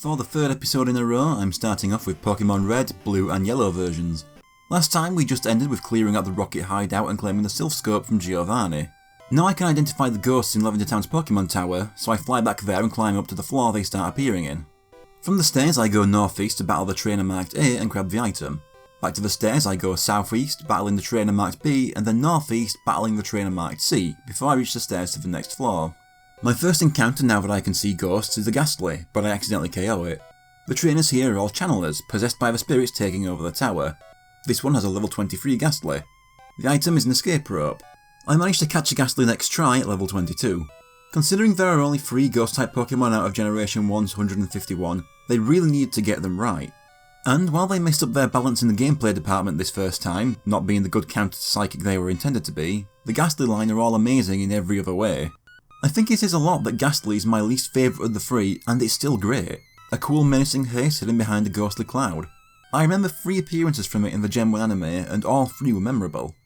For the third episode in a row, I'm starting off with Pokemon Red, Blue and Yellow versions. Last time we just ended with clearing out the Rocket hideout and claiming the Silph Scope from Giovanni. Now I can identify the ghosts in Lavender Town's Pokemon Tower, so I fly back there and climb up to the floor they start appearing in. From the stairs I go northeast to battle the trainer marked A and grab the item. Back to the stairs I go southeast, battling the trainer marked B, and then northeast, battling the trainer marked C, before I reach the stairs to the next floor. My first encounter now that I can see ghosts is a Ghastly, but I accidentally KO it. The trainers here are all channelers, possessed by the spirits taking over the tower. This one has a level 23 Ghastly. The item is an escape rope. I managed to catch a Ghastly next try at level 22. Considering there are only 3 ghost-type Pokemon out of Generation 1's 151, they really needed to get them right. And while they messed up their balance in the gameplay department this first time, not being the good counter to Psychic they were intended to be, the Ghastly line are all amazing in every other way. I think it says a lot that Ghastly is my least favourite of the 3, and it's still great. A cool menacing haze hidden behind a ghostly cloud. I remember 3 appearances from it in the Gen 1 anime, and all 3 were memorable.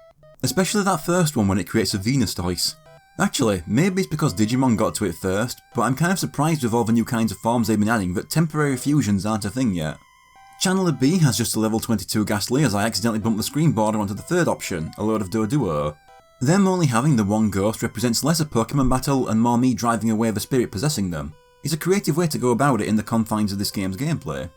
Especially that first one when it creates a Venustoise. Actually, maybe it's because Digimon got to it first, but I'm kind of surprised with all the new kinds of forms they've been adding that temporary fusions aren't a thing yet. Channeler B has just a level 22 Ghastly as I accidentally bumped the screen border onto the third option, a load of Doduo. Them only having the one ghost represents less a Pokemon battle and more me driving away the spirit possessing them. It's a creative way to go about it in the confines of this game's gameplay.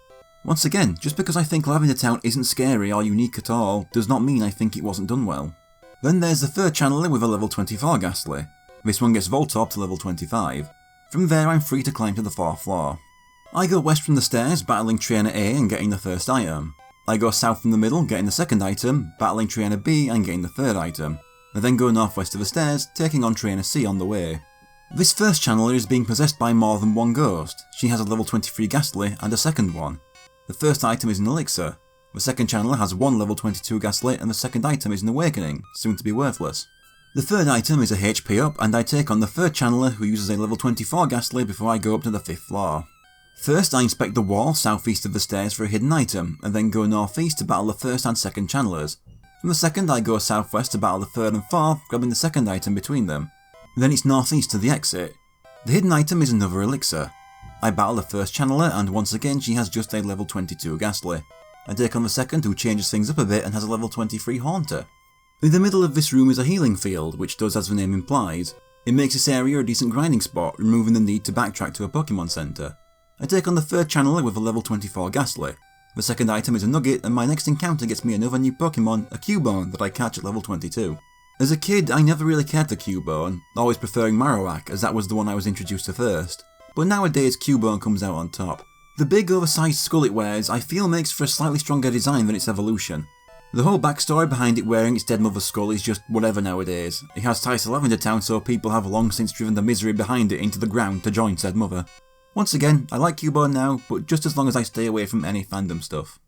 Once again, just because I think Lavender Town isn't scary or unique at all, does not mean I think it wasn't done well. Then there's the third channeler with a level 24 Ghastly. This one gets Voltorb to level 25. From there I'm free to climb to the 4th floor. I go west from the stairs, battling Trainer A and getting the first item. I go south from the middle, getting the second item, battling Trainer B and getting the third item. I then go northwest of the stairs, taking on Trainer C on the way. This first channeler is being possessed by more than one ghost. She has a level 23 Ghastly and a second one. The first item is an Elixir. The second channeler has one level 22 Ghastly and the second item is an Awakening, soon to be worthless. The third item is a HP up and I take on the third channeler who uses a level 24 Ghastly before I go up to the 5th floor. First I inspect the wall southeast of the stairs for a hidden item, and then go northeast to battle the first and second channelers. From the second I go southwest to battle the third and fourth, grabbing the second item between them. Then it's northeast to the exit. The hidden item is another Elixir. I battle the first channeler and once again she has just a level 22 Ghastly. I take on the second who changes things up a bit and has a level 23 Haunter. In the middle of this room is a healing field, which does as the name implies. It makes this area a decent grinding spot, removing the need to backtrack to a Pokemon Center. I take on the third channeler with a level 24 Ghastly. The second item is a Nugget and my next encounter gets me another new Pokemon, a Cubone, that I catch at level 22. As a kid I never really cared for Cubone, always preferring Marowak as that was the one I was introduced to first, but nowadays Cubone comes out on top. The big oversized skull it wears I feel makes for a slightly stronger design than its evolution. The whole backstory behind it wearing its dead mother's skull is just whatever nowadays. It has ties to Lavender Town so people have long since driven the misery behind it into the ground to join said mother. Once again, I like Cubone now, but just as long as I stay away from any fandom stuff.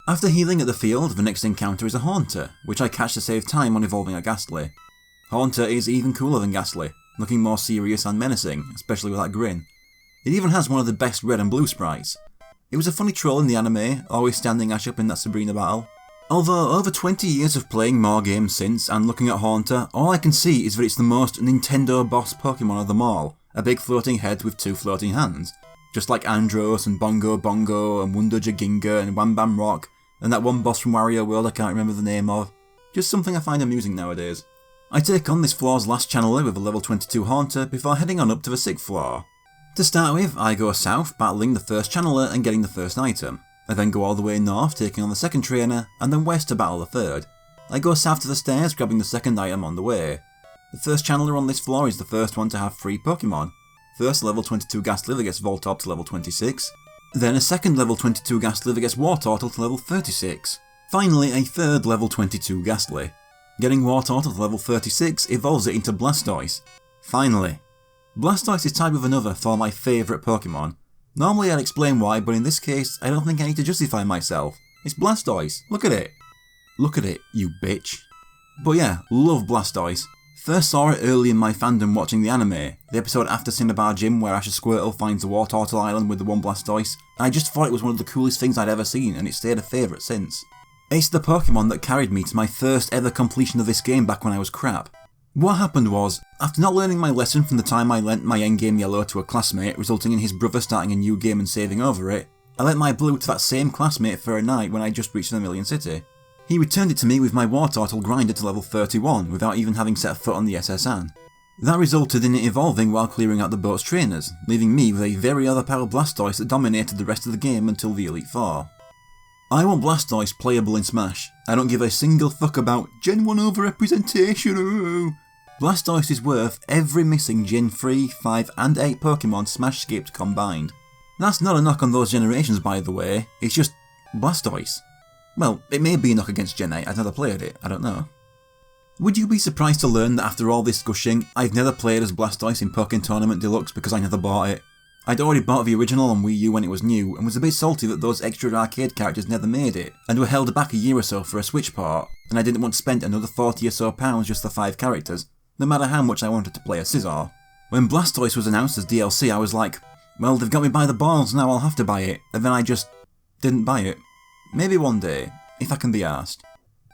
After healing at the field, the next encounter is a Haunter, which I catch to save time on evolving a Ghastly. Haunter is even cooler than Ghastly, looking more serious and menacing, especially with that grin. It even has one of the best red and blue sprites. It was a funny troll in the anime, always standing Ash up in that Sabrina battle. Although over 20 years of playing more games since and looking at Haunter, all I can see is that it's the most Nintendo boss Pokemon of them all, a big floating head with 2 floating hands. Just like Andros and Bongo Bongo and Wundo Jaginga and Wham Bam Rock, and that one boss from Wario World I can't remember the name of. Just something I find amusing nowadays. I take on this floor's last channeler with a level 22 Haunter before heading on up to the 6th floor. To start with, I go south, battling the first channeler and getting the first item. I then go all the way north, taking on the second trainer, and then west to battle the third. I go south to the stairs, grabbing the second item on the way. The first channeler on this floor is the first one to have 3 Pokemon. First level 22 Ghastly that gets Voltorb to level 26, then a second level 22 Ghastly that gets Wartortle to level 36. Finally a third level 22 Ghastly. Getting Wartortle to level 36 evolves it into Blastoise. Finally. Blastoise is tied with another for my favourite Pokemon. Normally I'd explain why, but in this case I don't think I need to justify myself. It's Blastoise, look at it. Look at it, you bitch. But yeah, love Blastoise. First saw it early in my fandom watching the anime, the episode after Cinnabar Gym where Ash Squirtle finds the Wartortle Island with the one Blastoise. I just thought it was one of the coolest things I'd ever seen and it stayed a favourite since. It's the Pokemon that carried me to my first ever completion of this game back when I was crap. What happened was, after not learning my lesson from the time I lent my endgame yellow to a classmate, resulting in his brother starting a new game and saving over it, I lent my blue to that same classmate for a night when I just reached the Vermilion City. He returned it to me with my War Turtle grinder to level 31 without even having set foot on the SS Anne. That resulted in it evolving while clearing out the boat's trainers, leaving me with a very overpowered Blastoise that dominated the rest of the game until the Elite Four. I want Blastoise playable in Smash. I don't give a single fuck about Gen 1 overrepresentation. Blastoise is worth every missing Gen 3, 5 and 8 Pokemon Smash skipped combined. That's not a knock on those generations by the way, it's just Blastoise. Well, it may be a knock against Gen 8, I've never played it, I don't know. Would you be surprised to learn that after all this gushing, I've never played as Blastoise in Pokken Tournament Deluxe because I never bought it? I'd already bought the original on Wii U when it was new, and was a bit salty that those extra arcade characters never made it, and were held back a year or so for a Switch port, and I didn't want to spend another £40 or so just for 5 characters, no matter how much I wanted to play as Scizor. When Blastoise was announced as DLC I was like, well they've got me by the balls, now I'll have to buy it, and then I just didn't buy it. Maybe one day, if I can be arsed.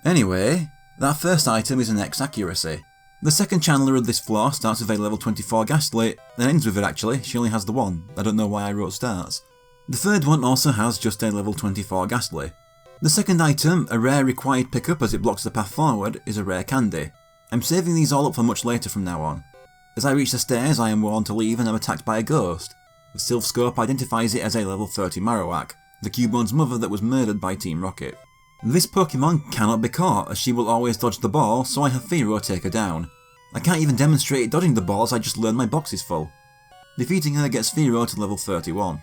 Anyway, that first item is an X accuracy. The second channeler of this floor starts with a level 24 Ghastly, and ends with it actually, she only has the one, I don't know why I wrote starts. The third one also has just a level 24 Ghastly. The second item, a rare required pickup as it blocks the path forward, is a rare candy. I'm saving these all up for much later from now on. As I reach the stairs I am warned to leave and am attacked by a ghost. The Silphscope identifies it as a level 30 Marowak, the Cubone's mother that was murdered by Team Rocket. This Pokemon cannot be caught as she will always dodge the ball, so I have Fearow take her down. I can't even demonstrate dodging the balls, I just learned my box is full. Defeating her gets Fearow to level 31.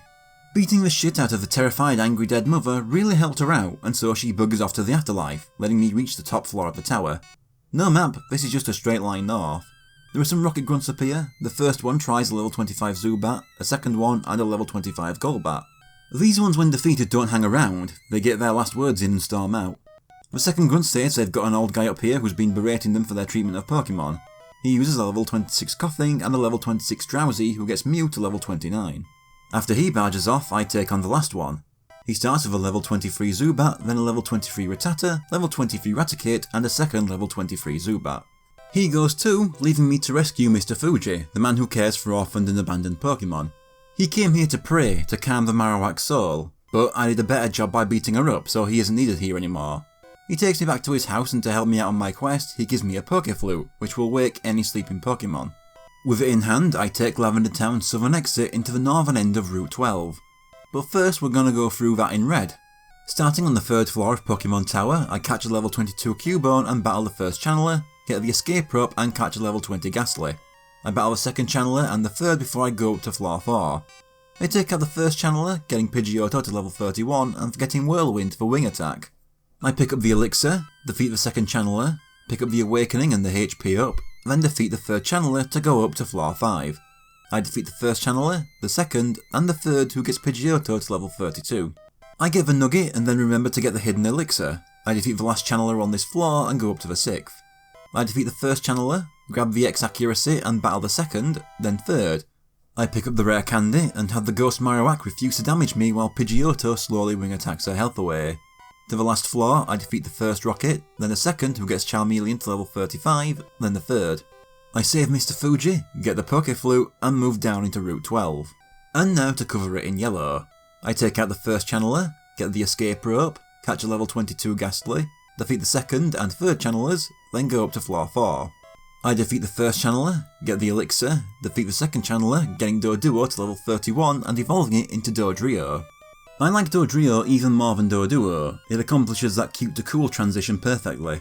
Beating the shit out of the terrified angry dead mother really helped her out, and so she buggers off to the afterlife, letting me reach the top floor of the tower. No map, this is just a straight line north. There are some rocket grunts up here. The first one tries a level 25 Zubat, a second one and a level 25 Golbat. These ones when defeated don't hang around, they get their last words in and storm out. The second grunt states they've got an old guy up here who's been berating them for their treatment of Pokemon. He uses a level 26 Koffing and a level 26 Drowsy who gets Mew to level 29. After he barges off, I take on the last one. He starts with a level 23 Zubat, then a level 23 Rattata, level 23 Raticate, and a second level 23 Zubat. He goes too, leaving me to rescue Mr. Fuji, the man who cares for orphaned and abandoned Pokemon. He came here to pray, to calm the Marowak's soul, but I did a better job by beating her up, so he isn't needed here anymore. He takes me back to his house and to help me out on my quest, he gives me a Pokeflute, which will wake any sleeping Pokemon. With it in hand, I take Lavender Town's southern exit into the northern end of Route 12. But first we're gonna go through that in red. Starting on the third floor of Pokemon Tower, I catch a level 22 Cubone and battle the first channeler, get the escape rope and catch a level 20 Ghastly. I battle the second channeler and the third before I go up to floor 4. I take out the first channeler, getting Pidgeotto to level 31 and getting Whirlwind for wing attack. I pick up the Elixir, defeat the second channeler, pick up the Awakening and the HP up, then defeat the third channeler to go up to floor 5. I defeat the first channeler, the second, and the third who gets Pidgeotto to level 32. I get the Nugget and then remember to get the hidden Elixir. I defeat the last channeler on this floor and go up to the 6th. I defeat the first channeler, grab the X accuracy and battle the second, then third. I pick up the rare candy and have the Ghost Marowak refuse to damage me while Pidgeotto slowly wing attacks her health away. To the last floor, I defeat the first Rocket, then the second who gets Charmeleon to level 35, then the third. I save Mr. Fuji, get the Pokeflute, and move down into Route 12. And now to cover it in yellow. I take out the first channeler, get the escape rope, catch a level 22 Ghastly, defeat the second and third channelers, then go up to floor 4. I defeat the first channeler, get the Elixir, defeat the second channeler, getting Doduo to level 31 and evolving it into Dodrio. I like Dodrio even more than Doduo, it accomplishes that cute to cool transition perfectly.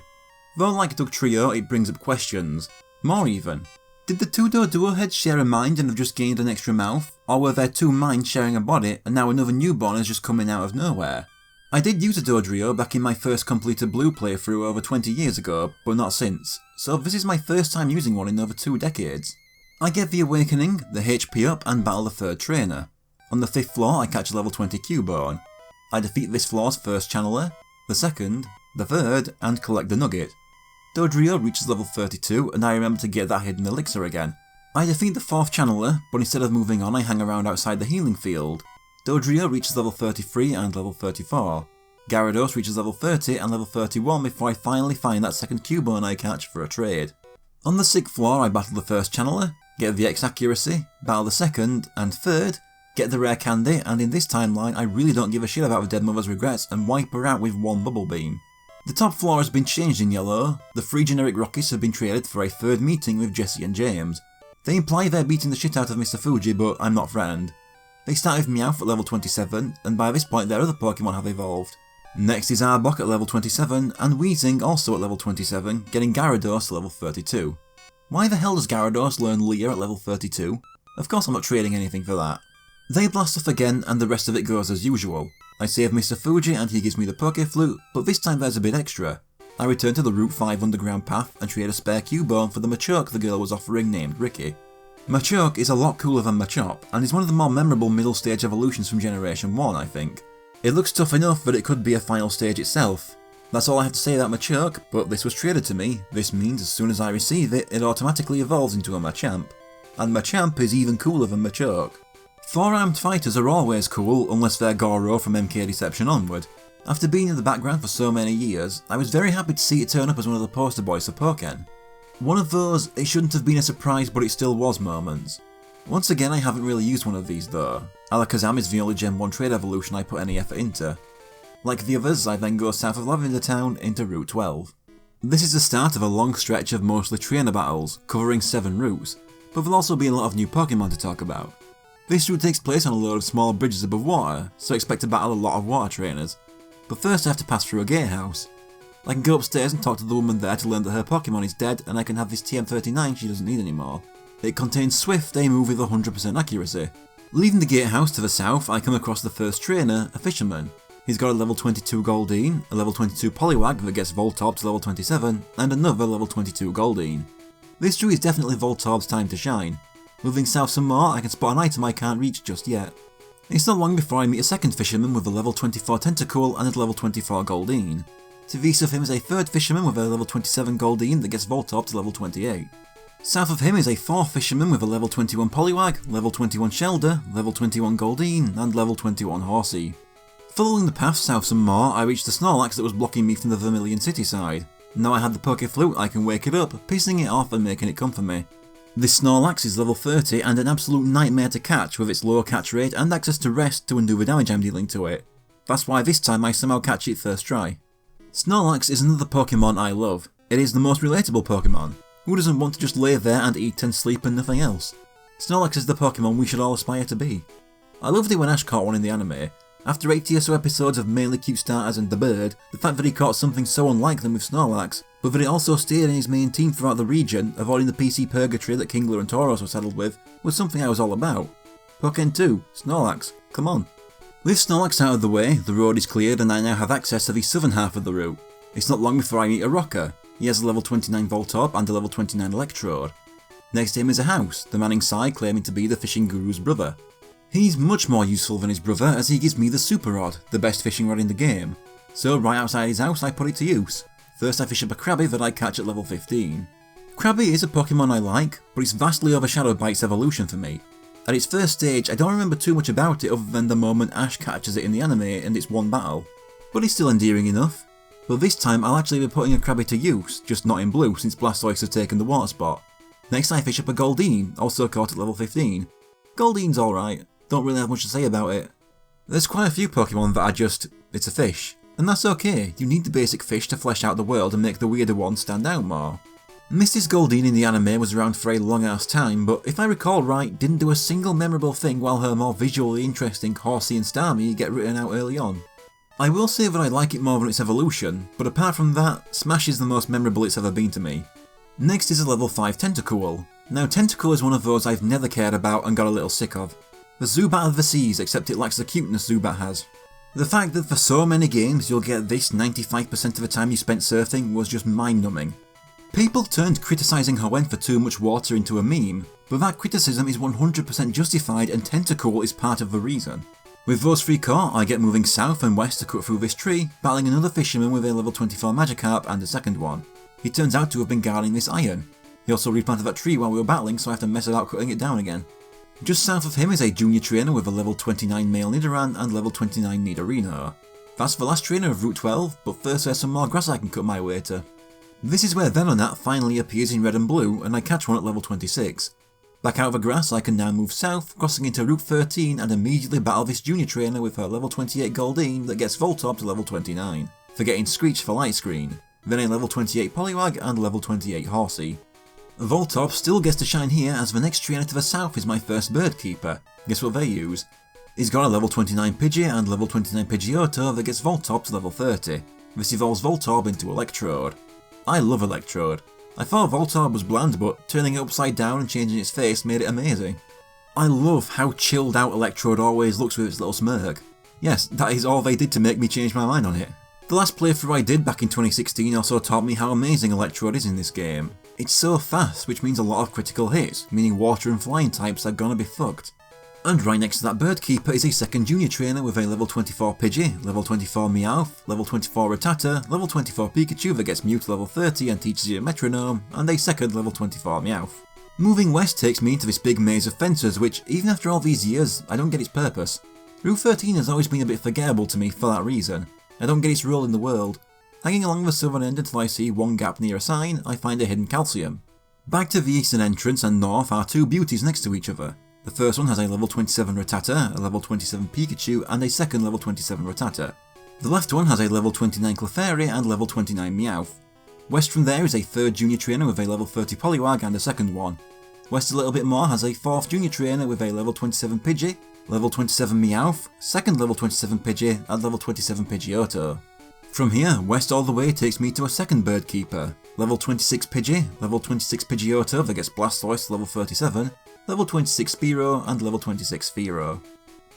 Though like Dugtrio it brings up questions. More even. Did the two Doduo heads share a mind and have just gained an extra mouth? Or were there two minds sharing a body and now another newborn is just coming out of nowhere? I did use a Dodrio back in my first completed Blue playthrough over 20 years ago, but not since, so this is my first time using one in over 2 decades. I get the Awakening, the HP up and battle the third trainer. On the 5th floor I catch a level 20 Cubone. I defeat this floor's first channeler, the second, the third, and collect the Nugget. Dodrio reaches level 32 and I remember to get that hidden Elixir again. I defeat the 4th channeler, but instead of moving on I hang around outside the healing field. Dodrio reaches level 33 and level 34. Gyarados reaches level 30 and level 31 before I finally find that second Cubone I catch for a trade. On the 6th floor I battle the first channeler, get the X accuracy, battle the second, and third, get the rare candy, and in this timeline I really don't give a shit about the dead mother's regrets and wipe her out with one bubble beam. The top floor has been changed in yellow, the 3 generic Rockies have been traded for a third meeting with Jesse and James. They imply they're beating the shit out of Mr. Fuji, but I'm not threatened. They start with Meowth at level 27, and by this point their other Pokemon have evolved. Next is Arbok at level 27, and Weezing also at level 27, getting Gyarados to level 32. Why the hell does Gyarados learn Leer at level 32? Of course I'm not trading anything for that. They blast off again and the rest of it goes as usual. I save Mr. Fuji and he gives me the Pokeflute, but this time there's a bit extra. I return to the Route 5 underground path and trade a spare Cubone for the Machoke the girl was offering named Ricky. Machoke is a lot cooler than Machop, and is one of the more memorable middle stage evolutions from Generation 1 I think. It looks tough enough that it could be a final stage itself. That's all I have to say about Machoke, but this was traded to me. This means as soon as I receive it, it automatically evolves into a Machamp. And Machamp is even cooler than Machoke. 4-armed fighters are always cool, unless they're Goro from MK Deception onward. After being in the background for so many years, I was very happy to see it turn up as one of the poster boys for Pokken. One of those, it shouldn't have been a surprise but it still was moments. Once again I haven't really used one of these though. Alakazam is the only Gen 1 trade evolution I put any effort into. Like the others, I then go south of Lavender Town into Route 12. This is the start of a long stretch of mostly trainer battles, covering 7 routes, but there'll also be a lot of new Pokemon to talk about. This route takes place on a load of smaller bridges above water, so expect to battle a lot of water trainers. But first I have to pass through a gatehouse. I can go upstairs and talk to the woman there to learn that her Pokemon is dead and I can have this TM39 she doesn't need anymore. It contains Swift, a move with 100% accuracy. Leaving the gatehouse to the south, I come across the first trainer, a fisherman. He's got a level 22 Goldeen, a level 22 Poliwag that gets Voltorb to level 27, and another level 22 Goldeen. This tree is definitely Voltorb's time to shine. Moving south some more, I can spot an item I can't reach just yet. It's not long before I meet a second fisherman with a level 24 Tentacool and a level 24 Goldeen. To the east of him is a third fisherman with a level 27 Goldeen that gets Voltorb to level 28. South of him is a fourth fisherman with a level 21 Poliwag, level 21 Shelder, level 21 Goldeen, and level 21 Horsey. Following the path south some more, I reached the Snorlax that was blocking me from the Vermilion City side. Now I have the Pokeflute, I can wake it up, pissing it off and making it come for me. This Snorlax is level 30 and an absolute nightmare to catch with its low catch rate and access to rest to undo the damage I'm dealing to it. That's why this time I somehow catch it first try. Snorlax is another Pokemon I love. It is the most relatable Pokemon. Who doesn't want to just lay there and eat and sleep and nothing else? Snorlax is the Pokemon we should all aspire to be. I loved it when Ash caught one in the anime. After 80 or so episodes of mainly cute starters and the bird, the fact that he caught something so unlike them with Snorlax, but that it also stayed in his main team throughout the region, avoiding the PC purgatory that Kingler and Tauros were saddled with, was something I was all about. Pokken 2, Snorlax, come on. With Snorlax out of the way, the road is cleared and I now have access to the southern half of the route. It's not long before I meet a Rocker. He has a level 29 Voltorb and a level 29 Electrode. Next to him is a House, the man inside claiming to be the fishing guru's brother. He's much more useful than his brother as he gives me the Super Rod, the best fishing rod in the game. So right outside his house I put it to use. First I fish up a Krabby that I catch at level 15. Krabby is a Pokemon I like, but it's vastly overshadowed by its evolution for me. At its first stage I don't remember too much about it other than the moment Ash catches it in the anime and its one battle. But it's still endearing enough. But this time I'll actually be putting a Krabby to use, just not in blue since Blastoise has taken the water spot. Next I fish up a Goldeen, also caught at level 15. Goldeen's alright, don't really have much to say about it. There's quite a few Pokemon that are just, it's a fish. And that's okay, you need the basic fish to flesh out the world and make the weirder ones stand out more. Mrs. Goldeen in the anime was around for a long ass time, but if I recall right, didn't do a single memorable thing while her more visually interesting Horsey and Starmie get written out early on. I will say that I like it more than its evolution, but apart from that, Smash is the most memorable it's ever been to me. Next is a level 5 Tentacool. Now Tentacool is one of those I've never cared about and got a little sick of. The Zubat of the seas, except it lacks the cuteness Zubat has. The fact that for so many games you'll get this 95% of the time you spent surfing was just mind-numbing. People turned criticising Hoenn for too much water into a meme, but that criticism is 100% justified and Tentacool is part of the reason. With those 3 caught, I get moving south and west to cut through this tree, battling another fisherman with a level 24 Magikarp and a second one. He turns out to have been guarding this iron. He also replanted that tree while we were battling, so I have to mess about cutting it down again. Just south of him is a junior trainer with a level 29 male Nidoran and level 29 Nidorino. That's the last trainer of Route 12, but first there's some more grass I can cut my way to. This is where Venonat finally appears in red and blue, and I catch one at level 26. Back out of the grass, I can now move south, crossing into Route 13 and immediately battle this junior trainer with her level 28 Goldeen that gets Voltorb to level 29, forgetting Screech for Light Screen, then a level 28 Poliwag and level 28 Horsey. Voltorb still gets to shine here as the next trainer to the south is my first Bird Keeper. Guess what they use? He's got a level 29 Pidgey and level 29 Pidgeotto that gets Voltorb to level 30. This evolves Voltorb into Electrode. I love Electrode. I thought Voltorb was bland, but turning it upside down and changing its face made it amazing. I love how chilled out Electrode always looks with its little smirk. Yes, that is all they did to make me change my mind on it. The last playthrough I did back in 2016 also taught me how amazing Electrode is in this game. It's so fast, which means a lot of critical hits, meaning water and flying types are gonna be fucked. And right next to that Bird Keeper is a second junior trainer with a level 24 Pidgey, level 24 Meowth, level 24 Rattata, level 24 Pikachu that gets Mew to level 30 and teaches you a metronome, and a second level 24 Meowth. Moving west takes me into this big maze of fences which, even after all these years, I don't get its purpose. Route 13 has always been a bit forgettable to me for that reason. I don't get its role in the world. Hanging along the southern end until I see one gap near a sign, I find a hidden calcium. Back to the eastern entrance and north are two beauties next to each other. The first one has a level 27 Rattata, a level 27 Pikachu, and a second level 27 Rattata. The left one has a level 29 Clefairy and level 29 Meowth. West from there is a third junior trainer with a level 30 Poliwag and a second one. West a little bit more has a fourth junior trainer with a level 27 Pidgey, level 27 Meowth, second level 27 Pidgey, and level 27 Pidgeotto. From here, west all the way takes me to a second Bird Keeper, level 26 Pidgey, level 26 Pidgeotto that gets Blastoise to level 37, level 26 Spearow, and level 26 Fearow.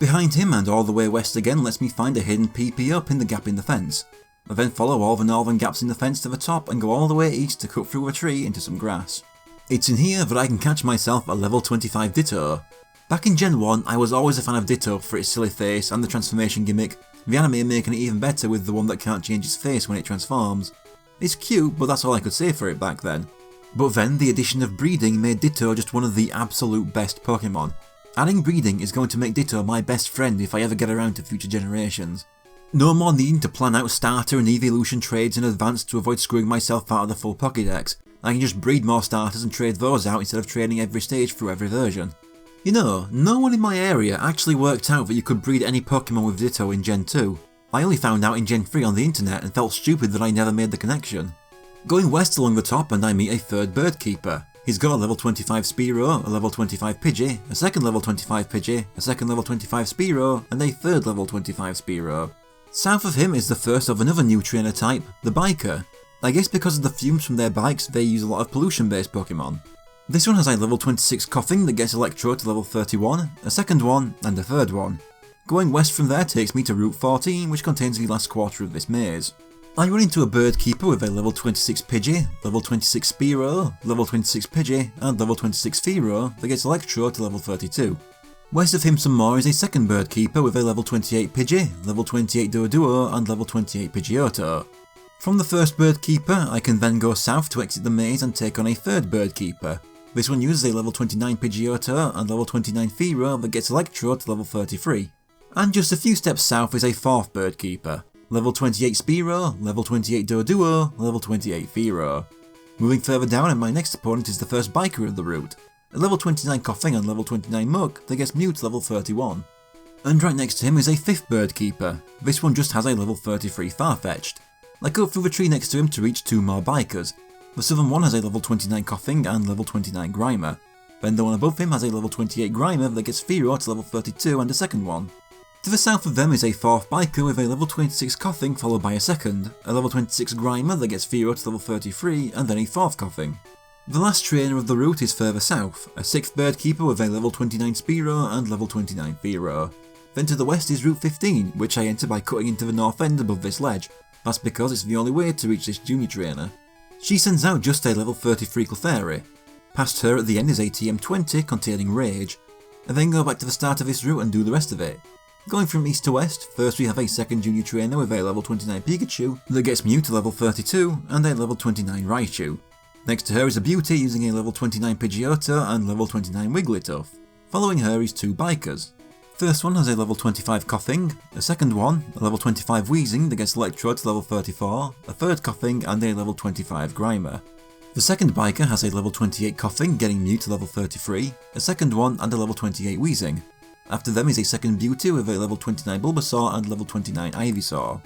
Behind him and all the way west again lets me find a hidden PP up in the gap in the fence. I then follow all the northern gaps in the fence to the top and go all the way east to cut through a tree into some grass. It's in here that I can catch myself a level 25 Ditto. Back in Gen 1, I was always a fan of Ditto for its silly face and the transformation gimmick, the anime making it even better with the one that can't change its face when it transforms. It's cute, but that's all I could say for it back then. But then the addition of breeding made Ditto just one of the absolute best Pokemon. Adding breeding is going to make Ditto my best friend if I ever get around to future generations. No more needing to plan out starter and evolution trades in advance to avoid screwing myself out of the full Pokédex. I can just breed more starters and trade those out instead of trading every stage through every version. You know, no one in my area actually worked out that you could breed any Pokemon with Ditto in Gen 2. I only found out in Gen 3 on the internet and felt stupid that I never made the connection. Going west along the top and I meet a third Bird Keeper. He's got a level 25 Spearow, a level 25 Pidgey, a second level 25 Pidgey, a second level 25 Spearow, and a third level 25 Spearow. South of him is the first of another new trainer type, the Biker. I guess because of the fumes from their bikes, they use a lot of pollution-based Pokemon. This one has a level 26 Koffing that gets Electrode to level 31, a second one, and a third one. Going west from there takes me to Route 14, which contains the last quarter of this maze. I run into a Bird Keeper with a level 26 Pidgey, level 26 Spearow, level 26 Pidgey, and level 26 Fearow that gets Electrode to level 32. West of him some more is a second Bird Keeper with a level 28 Pidgey, level 28 Doduo, and level 28 Pidgeotto. From the first Bird Keeper, I can then go south to exit the maze and take on a third Bird Keeper. This one uses a level 29 Pidgeotto and level 29 Fearow that gets Electrode to level 33. And just a few steps south is a fourth Bird Keeper. Level 28 Spearow, level 28 Doduo, level 28 Fearow. Moving further down and my next opponent is the first Biker of the route. A level 29 Koffing and level 29 Muk that gets Mew to level 31. And right next to him is a fifth Bird Keeper. This one just has a level 33 Farfetch'd. I go through the tree next to him to reach two more Bikers. The southern one has a level 29 Koffing and level 29 Grimer. Then the one above him has a level 28 Grimer that gets Fearow to level 32 and a second one. To the south of them is a fourth Biker with a level 26 Koffing followed by a second, a level 26 Grimer that gets Fearow to level 33 and then a fourth Koffing. The last trainer of the route is further south, a sixth Bird Keeper with a level 29 Spearow and level 29 Fearow. Then to the west is Route 15, which I enter by cutting into the north end above this ledge. That's because it's the only way to reach this junior trainer. She sends out just a level 33 Clefairy. Past her at the end is a TM20 containing Rage. I then go back to the start of this route and do the rest of it. Going from east to west, first we have a second junior trainer with a level 29 Pikachu that gets Mew to level 32 and a level 29 Raichu. Next to her is a beauty using a level 29 Pidgeotto and level 29 Wigglytuff. Following her is two Bikers. First one has a level 25 Coughing, a second one, a level 25 Wheezing that gets Electrode to level 34, a third Coughing and a level 25 Grimer. The second biker has a level 28 Coughing getting Mute to level 33, a second one and a level 28 Wheezing. After them is a second Beauty with a level 29 Bulbasaur and level 29 Ivysaur.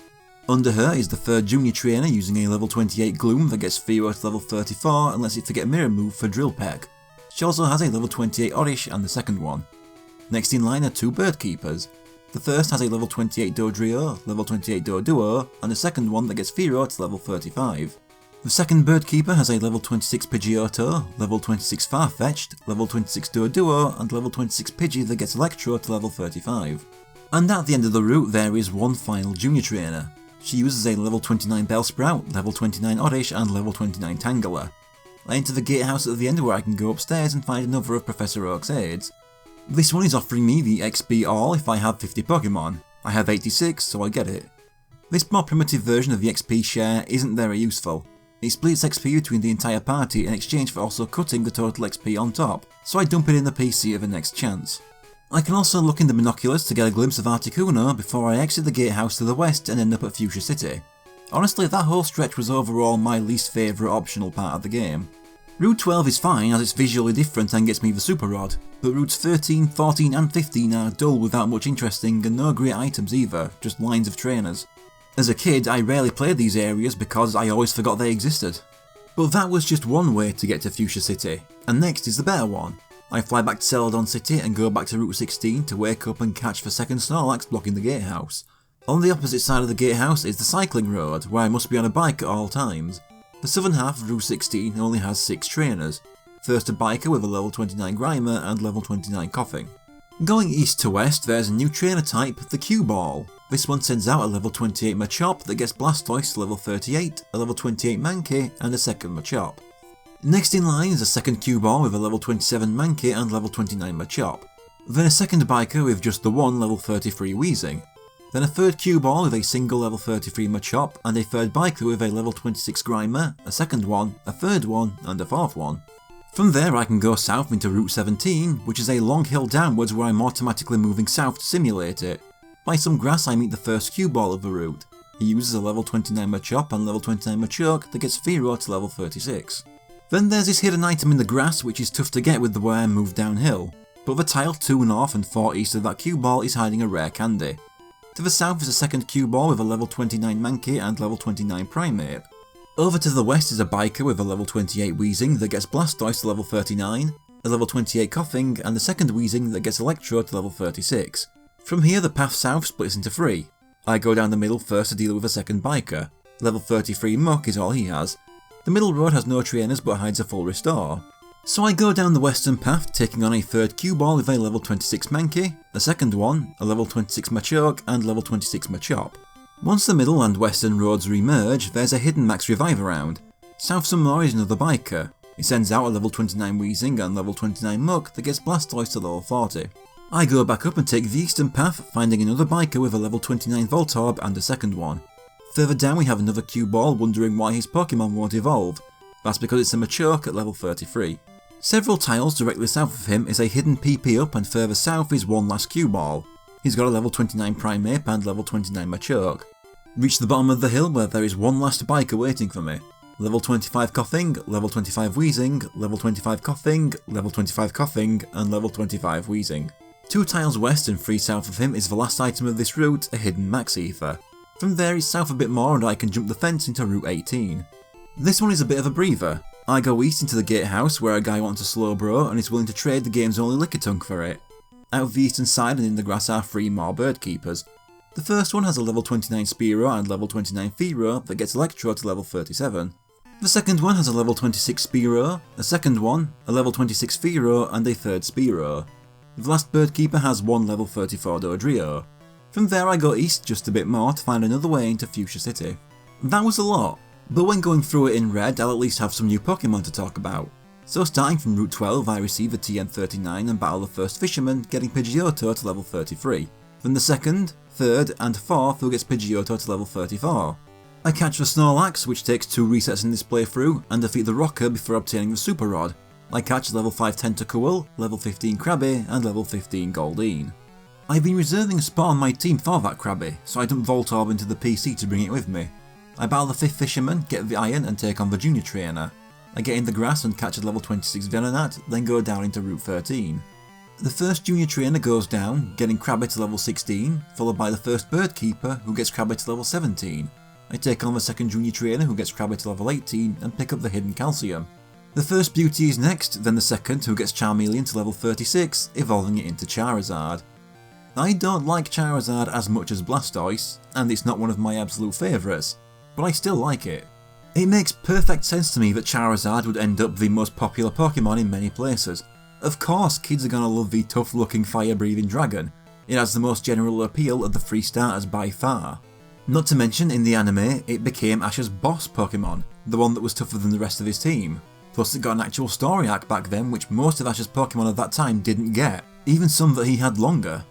Under her is the third Junior Trainer using a level 28 Gloom that gets Fearow to level 34 and lets it forget Mirror Move for Drill Peck. She also has a level 28 Oddish and the second one. Next in line are two Bird Keepers. The first has a level 28 Dodrio, level 28 Doduo, and the second one that gets Fearow to level 35. The second Bird Keeper has a level 26 Pidgeotto, level 26 Farfetch'd, level 26 Doduo, and level 26 Pidgey that gets Electro to level 35. And at the end of the route there is one final Junior Trainer. She uses a level 29 Bellsprout, level 29 Oddish, and level 29 Tangela. I enter the gatehouse at the end where I can go upstairs and find another of Professor Oak's aides. This one is offering me the XP all if I have 50 Pokemon. I have 86, so I get it. This more primitive version of the XP share isn't very useful. It splits XP between the entire party in exchange for also cutting the total XP on top, so I dump it in the PC of a next chance. I can also look in the binoculars to get a glimpse of Articuno before I exit the gatehouse to the west and end up at Fuchsia City. Honestly, that whole stretch was overall my least favourite optional part of the game. Route 12 is fine as it's visually different and gets me the Super Rod, but routes 13, 14 and 15 are dull without much interesting and no great items either, just lines of trainers. As a kid, I rarely played these areas because I always forgot they existed. But that was just one way to get to Fuchsia City, and next is the better one. I fly back to Celadon City and go back to Route 16 to wake up and catch the second Snorlax blocking the gatehouse. On the opposite side of the gatehouse is the cycling road, where I must be on a bike at all times. The southern half of Route 16 only has 6 trainers. First a biker with a level 29 Grimer and level 29 Coughing. Going east to west there's a new trainer type, the Cue-Ball. This one sends out a level 28 Machop that gets Blastoise to level 38, a level 28 Mankey and a second Machop. Next in line is a second Cue-Ball with a level 27 Mankey and level 29 Machop. Then a second biker with just the one level 33 Wheezing. Then a third Cue-Ball with a single level 33 Machop and a third biker with a level 26 Grimer, a second one, a third one and a fourth one. From there I can go south into Route 17, which is a long hill downwards where I'm automatically moving south to simulate it. By some grass I meet the first Cue-Ball of the route. He uses a level 29 Machop and level 29 Machoke that gets Fearow to level 36. Then there's this hidden item in the grass which is tough to get with the way I move downhill, but the tile 2 north and 4 east of that Cue-Ball is hiding a rare candy. To the south is a second Cue-Ball with a level 29 Mankey and level 29 Primeape. Over to the west is a biker with a level 28 Wheezing that gets Blastoise to level 39, a level 28 Coughing and a second Wheezing that gets Electrode to level 36. From here the path south splits into 3. I go down the middle first to deal with a second biker. Level 33 Muck is all he has. The middle road has no trainers but hides a full restore. So I go down the western path taking on a third Cue-Ball with a level 26 Mankey, a second one, a level 26 Machoke and level 26 Machop. Once the middle and western roads re-merge, there's a hidden Max Revive around. South some more is another biker. It sends out a level 29 Wheezing and level 29 Muck that gets Blastoise to level 40. I go back up and take the eastern path, finding another biker with a level 29 Voltorb and a second one. Further down we have another Cue-Ball wondering why his Pokemon won't evolve. That's because it's a Machoke at level 33. Several tiles directly south of him is a hidden PP up and further south is one last Cue-Ball. He's got a level 29 Primeape and level 29 Machoke. Reach the bottom of the hill where there is one last biker waiting for me. Level 25 Coughing, level 25 Wheezing, level 25 Coughing, level 25 Coughing, and level 25 Wheezing. 2 tiles west and 3 south of him is the last item of this route, a hidden Max Ether. From there he's south a bit more and I can jump the fence into Route 18. This one is a bit of a breather. I go east into the gatehouse where a guy wants a Slowbro and is willing to trade the game's only Lickitung for it. Out of the eastern side and in the grass are 3 more Bird Keepers. The first one has a level 29 Spearow and level 29 Fearow that gets Electro to level 37. The second one has a level 26 Spearow, a second one, a level 26 Fearow and a third Spearow. The last Bird Keeper has one level 34 Dodrio. From there I go east just a bit more to find another way into Fuchsia City. That was a lot, but when going through it in red I'll at least have some new Pokemon to talk about. So starting from Route 12 I receive the TM39 and battle the first Fisherman, getting Pidgeotto to level 33. Then the second, third and fourth who gets Pidgeotto to level 34. I catch the Snorlax, which takes 2 resets in this playthrough, and defeat the Rocker before obtaining the Super Rod. I catch level 5 Tentacool, level 15 Krabby and level 15 Goldeen. I've been reserving a spot on my team for that Krabby, so I dump Voltorb into the PC to bring it with me. I battle the 5th Fisherman, get the Iron and take on the Junior Trainer. I get in the grass and catch a level 26 Venonat, then go down into Route 13. The first Junior Trainer goes down, getting Krabby to level 16, followed by the first Bird Keeper, who gets Krabby to level 17. I take on the second Junior Trainer, who gets Krabby to level 18, and pick up the Hidden Calcium. The first Beauty is next, then the second, who gets Charmeleon to level 36, evolving it into Charizard. I don't like Charizard as much as Blastoise, and it's not one of my absolute favourites, but I still like it. It makes perfect sense to me that Charizard would end up the most popular Pokemon in many places. Of course, kids are gonna love the tough looking fire breathing dragon. It has the most general appeal of the 3 starters by far. Not to mention, in the anime, it became Ash's boss Pokemon, the one that was tougher than the rest of his team. Plus it got an actual story arc back then which most of Ash's Pokemon at that time didn't get, even some that he had longer.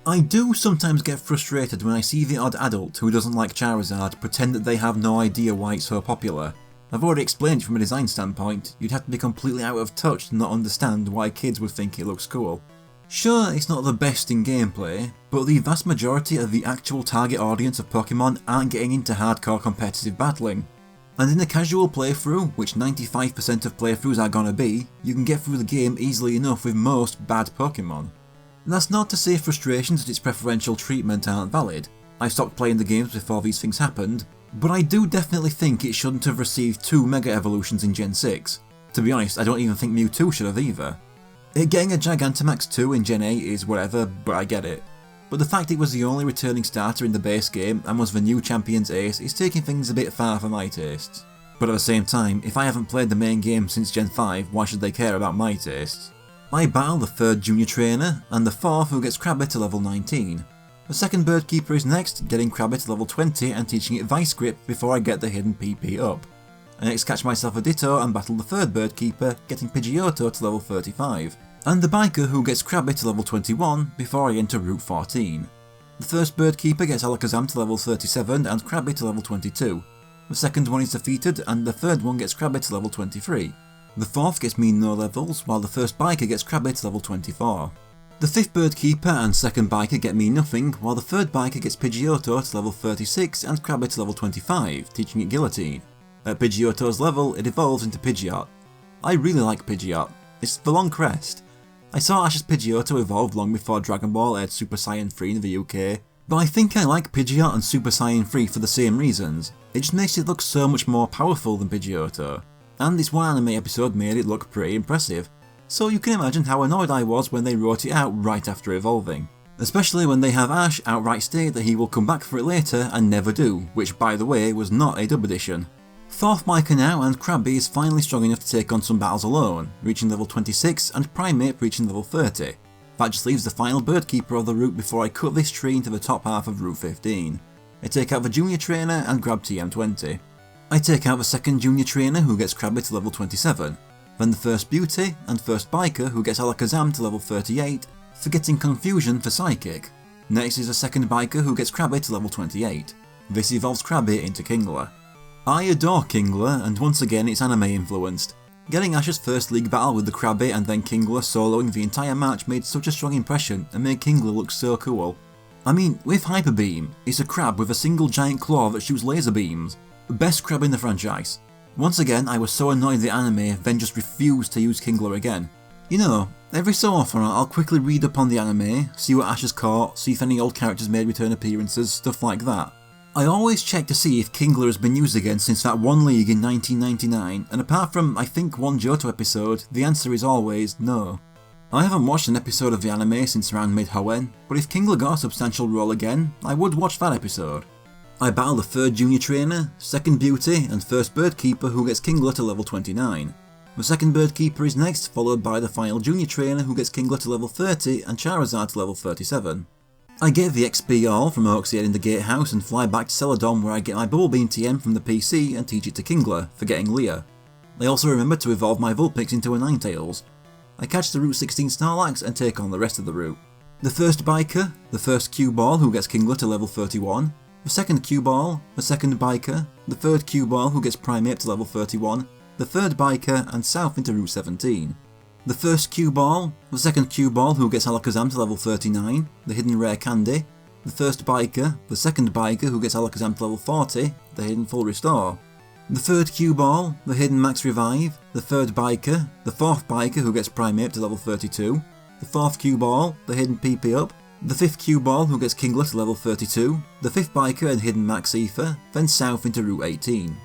I do sometimes get frustrated when I see the odd adult who doesn't like Charizard pretend that they have no idea why it's so popular. I've already explained from a design standpoint, you'd have to be completely out of touch to not understand why kids would think it looks cool. Sure, it's not the best in gameplay, but the vast majority of the actual target audience of Pokemon aren't getting into hardcore competitive battling. And in a casual playthrough, which 95% of playthroughs are gonna be, you can get through the game easily enough with most bad Pokemon. That's not to say frustrations at its preferential treatment aren't valid. I stopped playing the games before these things happened, but I do definitely think it shouldn't have received 2 Mega Evolutions in Gen 6. To be honest, I don't even think Mewtwo should have either. It getting a Gigantamax 2 in Gen 8 is whatever, but I get it. But the fact it was the only returning starter in the base game and was the new champion's ace is taking things a bit far for my tastes. But at the same time, if I haven't played the main game since Gen 5, why should they care about my tastes? I battle the 3rd Junior Trainer, and the 4th who gets Krabby to level 19. The second Bird Keeper is next, getting Krabby to level 20 and teaching it Vice Grip before I get the hidden PP up. I next catch myself a Ditto and battle the 3rd Bird Keeper, getting Pidgeotto to level 35. And the Biker who gets Krabby to level 21 before I enter Route 14. The first Bird Keeper gets Alakazam to level 37 and Krabby to level 22. The second one is defeated and the third one gets Krabby to level 23. The 4th gets me no levels, while the first Biker gets Krabby to level 24. The 5th Bird Keeper and 2nd Biker get me nothing, while the 3rd Biker gets Pidgeotto to level 36 and Krabby to level 25, teaching it Guillotine. At Pidgeotto's level, it evolves into Pidgeot. I really like Pidgeot. It's the long crest. I saw Ash's Pidgeotto evolve long before Dragon Ball aired Super Saiyan 3 in the UK, but I think I like Pidgeot and Super Saiyan 3 for the same reasons. It just makes it look so much more powerful than Pidgeotto. And this one anime episode made it look pretty impressive, so you can imagine how annoyed I was when they wrote it out right after evolving. Especially when they have Ash outright state that he will come back for it later and never do, which by the way was not a dub edition. 4th Biker now, and Krabby is finally strong enough to take on some battles alone, reaching level 26 and Primeape reaching level 30. That just leaves the final Bird Keeper of the route before I cut this tree into the top half of Route 15. I take out the Junior Trainer and grab TM20. I take out the 2nd Junior Trainer who gets Krabby to level 27, then the 1st Beauty and 1st Biker who gets Alakazam to level 38, forgetting Confusion for Psychic. Next is the 2nd Biker who gets Krabby to level 28. This evolves Krabby into Kingler. I adore Kingler, and once again it's anime influenced. Getting Ash's first league battle with the Krabby and then Kingler soloing the entire match made such a strong impression and made Kingler look so cool. I mean, with Hyper Beam, it's a crab with a single giant claw that shoots laser beams. Best crab in the franchise. Once again, I was so annoyed the anime then just refused to use Kingler again. You know, every so often I'll quickly read up on the anime, see what Ash has caught, see if any old characters made return appearances, stuff like that. I always check to see if Kingler has been used again since that one league in 1999, and apart from I think one Johto episode, the answer is always no. I haven't watched an episode of the anime since around mid-Hoenn, but if Kingler got a substantial role again, I would watch that episode. I battle the 3rd Junior Trainer, 2nd Beauty, and 1st Bird Keeper who gets Kingler to level 29. The 2nd Bird Keeper is next, followed by the final Junior Trainer who gets Kingler to level 30 and Charizard to level 37. I get the XP all from Oakshead in the Gatehouse and fly back to Celadon where I get my Bubble Beam TM from the PC and teach it to Kingler, forgetting Leah. I also remember to evolve my Vulpix into a Ninetales. I catch the Route 16 Snorlax and take on the rest of the route. The 1st Biker, the 1st Cue Ball who gets Kingler to level 31, the 2nd Cue Ball, the 2nd Biker, the 3rd Cue Ball who gets Primeape to level 31, the 3rd Biker and south into Route 17. The first cue ball, the second cue ball who gets Alakazam to level 39, the hidden rare candy, the first biker, the second biker who gets Alakazam to level 40, the hidden full restore. The third cue ball, the hidden max revive, the third biker, the fourth biker who gets Primeape to level 32, the fourth cue ball, the hidden PP up, the fifth cue ball who gets Kingler to level 32, the fifth biker and hidden max Ether, then south into Route 18.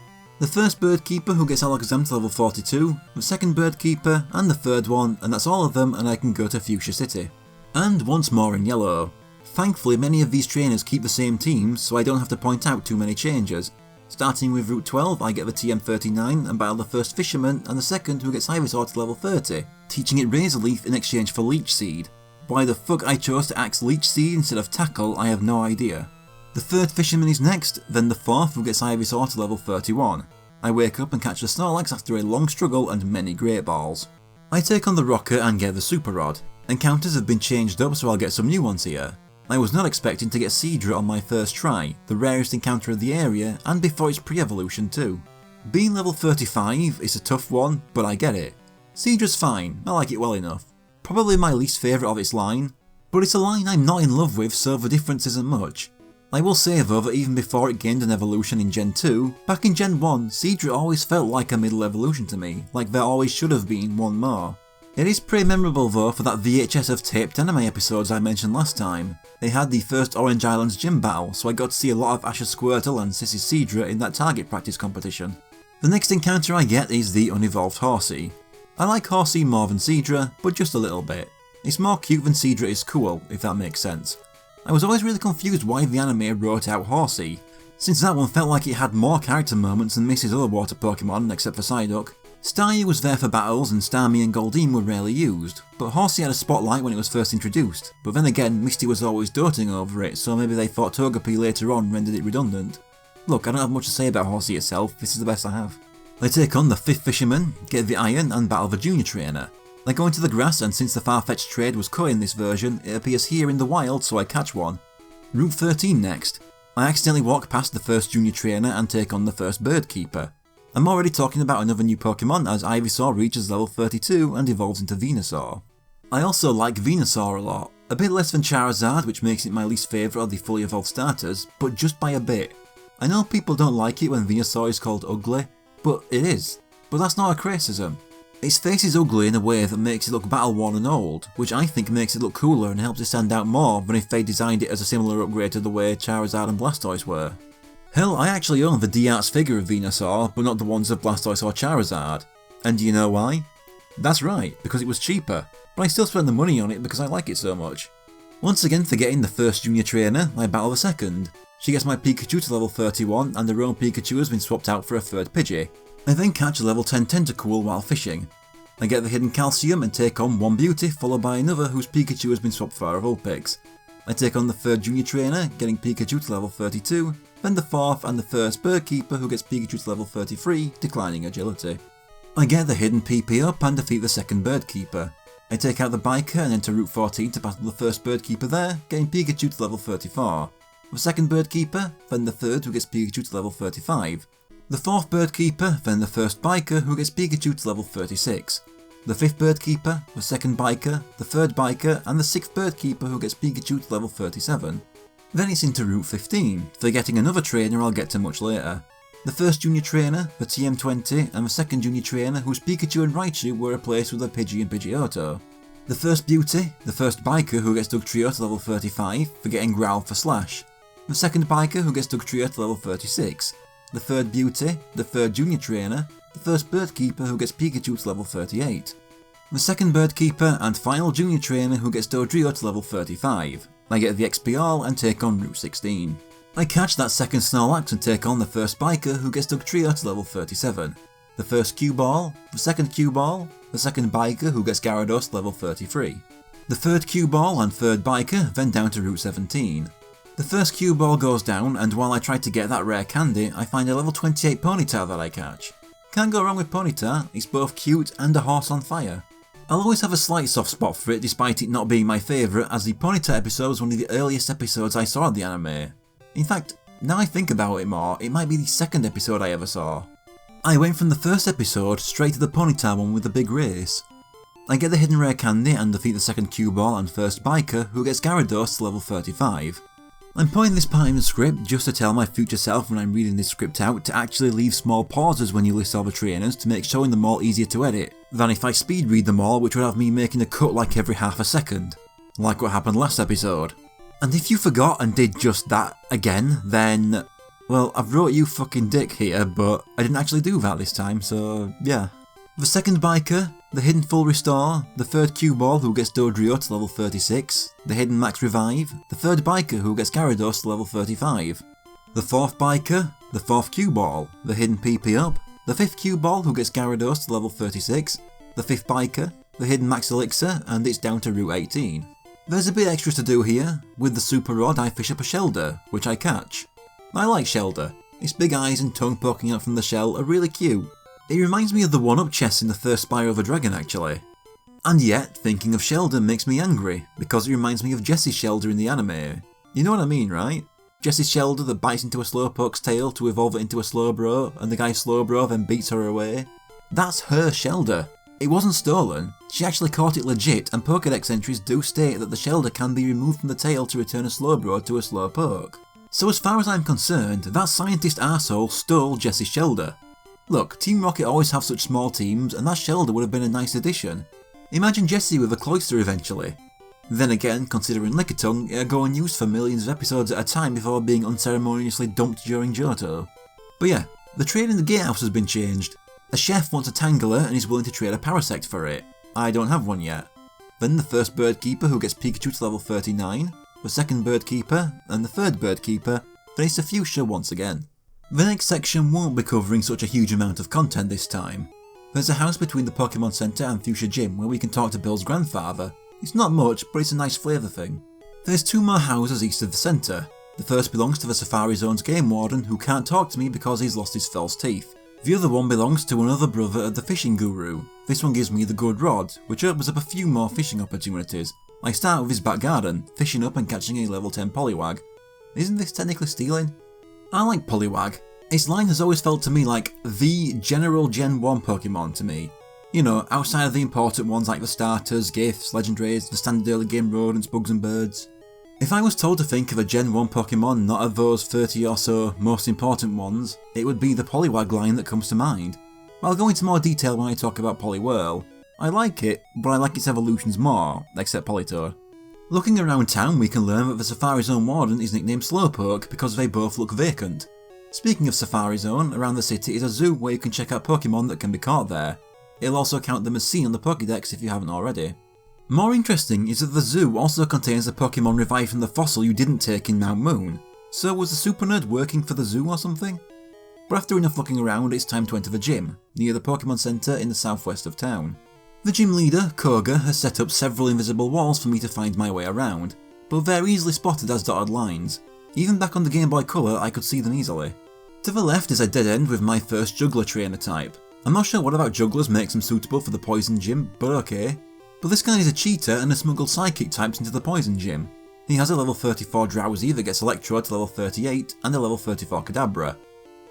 The first bird keeper who gets Alakazam to level 42, the second bird keeper, and the third one, and that's all of them, and I can go to Fuchsia City. And once more in yellow. Thankfully many of these trainers keep the same teams, so I don't have to point out too many changes. Starting with Route 12, I get the TM39 and battle the first Fisherman and the second who gets Ivysaur to level 30, teaching it Razor Leaf in exchange for Leech Seed. Why the fuck I chose to axe Leech Seed instead of Tackle, I have no idea. The third Fisherman is next, then the fourth who gets Ivysaur to level 31. I wake up and catch the Snorlax after a long struggle and many Great Balls. I take on the Rocker and get the Super Rod. Encounters have been changed up so I'll get some new ones here. I was not expecting to get Seadra on my first try, the rarest encounter of the area, and before its pre-evolution too. Being level 35 is a tough one, but I get it. Seadra's fine, I like it well enough. Probably my least favourite of its line, but it's a line I'm not in love with, so the difference isn't much. I will say though that even before it gained an evolution in Gen 2, back in Gen 1, Seadra always felt like a middle evolution to me, like there always should have been one more. It is pretty memorable though for that VHS of taped anime episodes I mentioned last time. They had the first Orange Islands gym battle, so I got to see a lot of Asher Squirtle and Sissy Seadra in that target practice competition. The next encounter I get is the unevolved Horsea. I like Horsea more than Seadra, but just a little bit. It's more cute than Seadra is cool, if that makes sense. I was always really confused why the anime wrote out Horsea, since that one felt like it had more character moments than Missy's other water Pokemon except for Psyduck. Staryu was there for battles and Starmie and Goldeen were rarely used, but Horsea had a spotlight when it was first introduced, but then again Misty was always doting over it, so maybe they thought Togepi later on rendered it redundant. Look, I don't have much to say about Horsea itself, this is the best I have. I take on the 5th Fisherman, get the Iron and battle the Junior Trainer. I go into the grass and since the Farfetch'd trade was cut in this version, it appears here in the wild so I catch one. Route 13 next. I accidentally walk past the first Junior Trainer and take on the first Bird Keeper. I'm already talking about another new Pokemon as Ivysaur reaches level 32 and evolves into Venusaur. I also like Venusaur a lot, a bit less than Charizard which makes it my least favourite of the fully evolved starters, but just by a bit. I know people don't like it when Venusaur is called ugly, but it is. But that's not a criticism. Its face is ugly in a way that makes it look battle worn and old, which I think makes it look cooler and helps it stand out more than if they designed it as a similar upgrade to the way Charizard and Blastoise were. Hell, I actually own the D-Arts figure of Venusaur, but not the ones of Blastoise or Charizard. And do you know why? That's right, because it was cheaper, but I still spent the money on it because I like it so much. Once again forgetting the first Junior Trainer, I battle the second. She gets my Pikachu to level 31 and the roam Pikachu has been swapped out for a third Pidgey. I then catch a level 10 Tentacool while fishing. I get the hidden Calcium and take on one Beauty followed by another whose Pikachu has been swapped for a Vulpix. I take on the third Junior Trainer, getting Pikachu to level 32, then the fourth and the first Bird Keeper who gets Pikachu to level 33, declining agility. I get the hidden PP up and defeat the second Bird Keeper. I take out the Biker and enter Route 14 to battle the first Bird Keeper there, getting Pikachu to level 34. The second Bird Keeper, then the third who gets Pikachu to level 35. The fourth Bird Keeper, then the first Biker who gets Pikachu to level 36. The fifth Bird Keeper, the second Biker, the third Biker, and the sixth Bird Keeper who gets Pikachu to level 37. Then it's into Route 15, forgetting another trainer I'll get to much later. The first Junior Trainer, the TM20, and the second Junior Trainer whose Pikachu and Raichu were replaced with a Pidgey and Pidgeotto. The first Beauty, the first Biker who gets Dugtrio to level 35, forgetting Growl for Slash. The second Biker who gets Dugtrio to level 36. The third Beauty, the third Junior Trainer, the first Bird Keeper who gets Pikachu to level 38. The second Bird Keeper and final Junior Trainer who gets Dodrio to level 35. I get the XP All and take on Route 16. I catch that second Snorlax and take on the first Biker who gets Dugtrio to level 37. The first Cue Ball, the second Cue Ball, the second Biker who gets Gyarados to level 33. The third Cue Ball and third Biker then down to Route 17. The first Cue Ball goes down and while I try to get that rare candy, I find a level 28 Ponyta that I catch. Can't go wrong with Ponyta, it's both cute and a horse on fire. I'll always have a slight soft spot for it despite it not being my favourite, as the Ponyta episode was one of the earliest episodes I saw of the anime. In fact, now I think about it more, it might be the second episode I ever saw. I went from the first episode straight to the Ponyta one with the big race. I get the hidden rare candy and defeat the second cue ball and first biker, who gets Gyarados to level 35. I'm putting this part in the script just to tell my future self when I'm reading this script out to actually leave small pauses when you list all the trainers to make showing them all easier to edit, than if I speed read them all, which would have me making a cut like every half a second, like what happened last episode. And if you forgot and did just that again, then, well, I've wrote you fucking dick here, but I didn't actually do that this time, so yeah. The second biker, the hidden full restore, the third cue ball who gets Dodrio to level 36, the hidden max revive, the third biker who gets Gyarados to level 35, the fourth biker, the fourth cue ball, the hidden PP up, the fifth cue ball who gets Gyarados to level 36, the fifth biker, the hidden max elixir, and it's down to Route 18. There's a bit extra to do here. With the super rod I fish up a Shellder, which I catch. I like Shellder. Its big eyes and tongue poking out from the shell are really cute. It reminds me of the 1-up chest in the first Spyro of a Dragon actually. And yet, thinking of Shellder makes me angry, because it reminds me of Jessie's Shellder in the anime. You know what I mean, right? Jessie's Shellder that bites into a Slowpoke's tail to evolve it into a Slowbro, and the guy Slowbro then beats her away. That's her Shellder. It wasn't stolen, she actually caught it legit, and Pokédex entries do state that the Shellder can be removed from the tail to return a Slowbro to a Slowpoke. So as far as I'm concerned, that scientist arsehole stole Jessie's Shellder. Look, Team Rocket always have such small teams, and that Shellder would have been a nice addition. Imagine Jessie with a Cloyster eventually. Then again, considering Lickitung, it'll go unused for millions of episodes at a time before being unceremoniously dumped during Johto. But yeah, the trade in the gatehouse has been changed. A chef wants a Tangela and is willing to trade a Parasect for it. I don't have one yet. Then the first bird keeper who gets Pikachu to level 39, the second bird keeper, and the third bird keeper, then it's a Fuchsia once again. The next section won't be covering such a huge amount of content this time. There's a house between the Pokemon Center and Fuchsia Gym where we can talk to Bill's grandfather. It's not much, but it's a nice flavour thing. There's 2 more houses east of the centre. The first belongs to the Safari Zone's Game Warden who can't talk to me because he's lost his false teeth. The other one belongs to another brother of the Fishing Guru. This one gives me the good rod, which opens up a few more fishing opportunities. I start with his back garden, fishing up and catching a level 10 Poliwag. Isn't this technically stealing? I like Poliwag. Its line has always felt to me like the general Gen 1 Pokemon to me. You know, outside of the important ones like the starters, gifts, legendaries, the standard early game rodents, bugs and birds. If I was told to think of a Gen 1 Pokemon not of those 30 or so most important ones, it would be the Poliwag line that comes to mind. I'll go into more detail when I talk about Poliwhirl. I like it, but I like its evolutions more, except Politoed. Looking around town we can learn that the Safari Zone Warden is nicknamed Slowpoke because they both look vacant. Speaking of Safari Zone, around the city is a zoo where you can check out Pokemon that can be caught there. It'll also count them as seen on the Pokédex if you haven't already. More interesting is that the zoo also contains a Pokemon revived from the fossil you didn't take in Mount Moon. So was the Super Nerd working for the zoo or something? But after enough looking around, it's time to enter the gym, near the Pokemon Center in the southwest of town. The gym leader, Koga, has set up several invisible walls for me to find my way around, but they're easily spotted as dotted lines. Even back on the Game Boy Color I could see them easily. To the left is a dead end with my first Juggler trainer type. I'm not sure what about Jugglers makes him suitable for the Poison Gym, but okay. But this guy is a cheater and has smuggled Psychic types into the Poison Gym. He has a level 34 Drowsy that gets Electrode to level 38 and a level 34 Kadabra.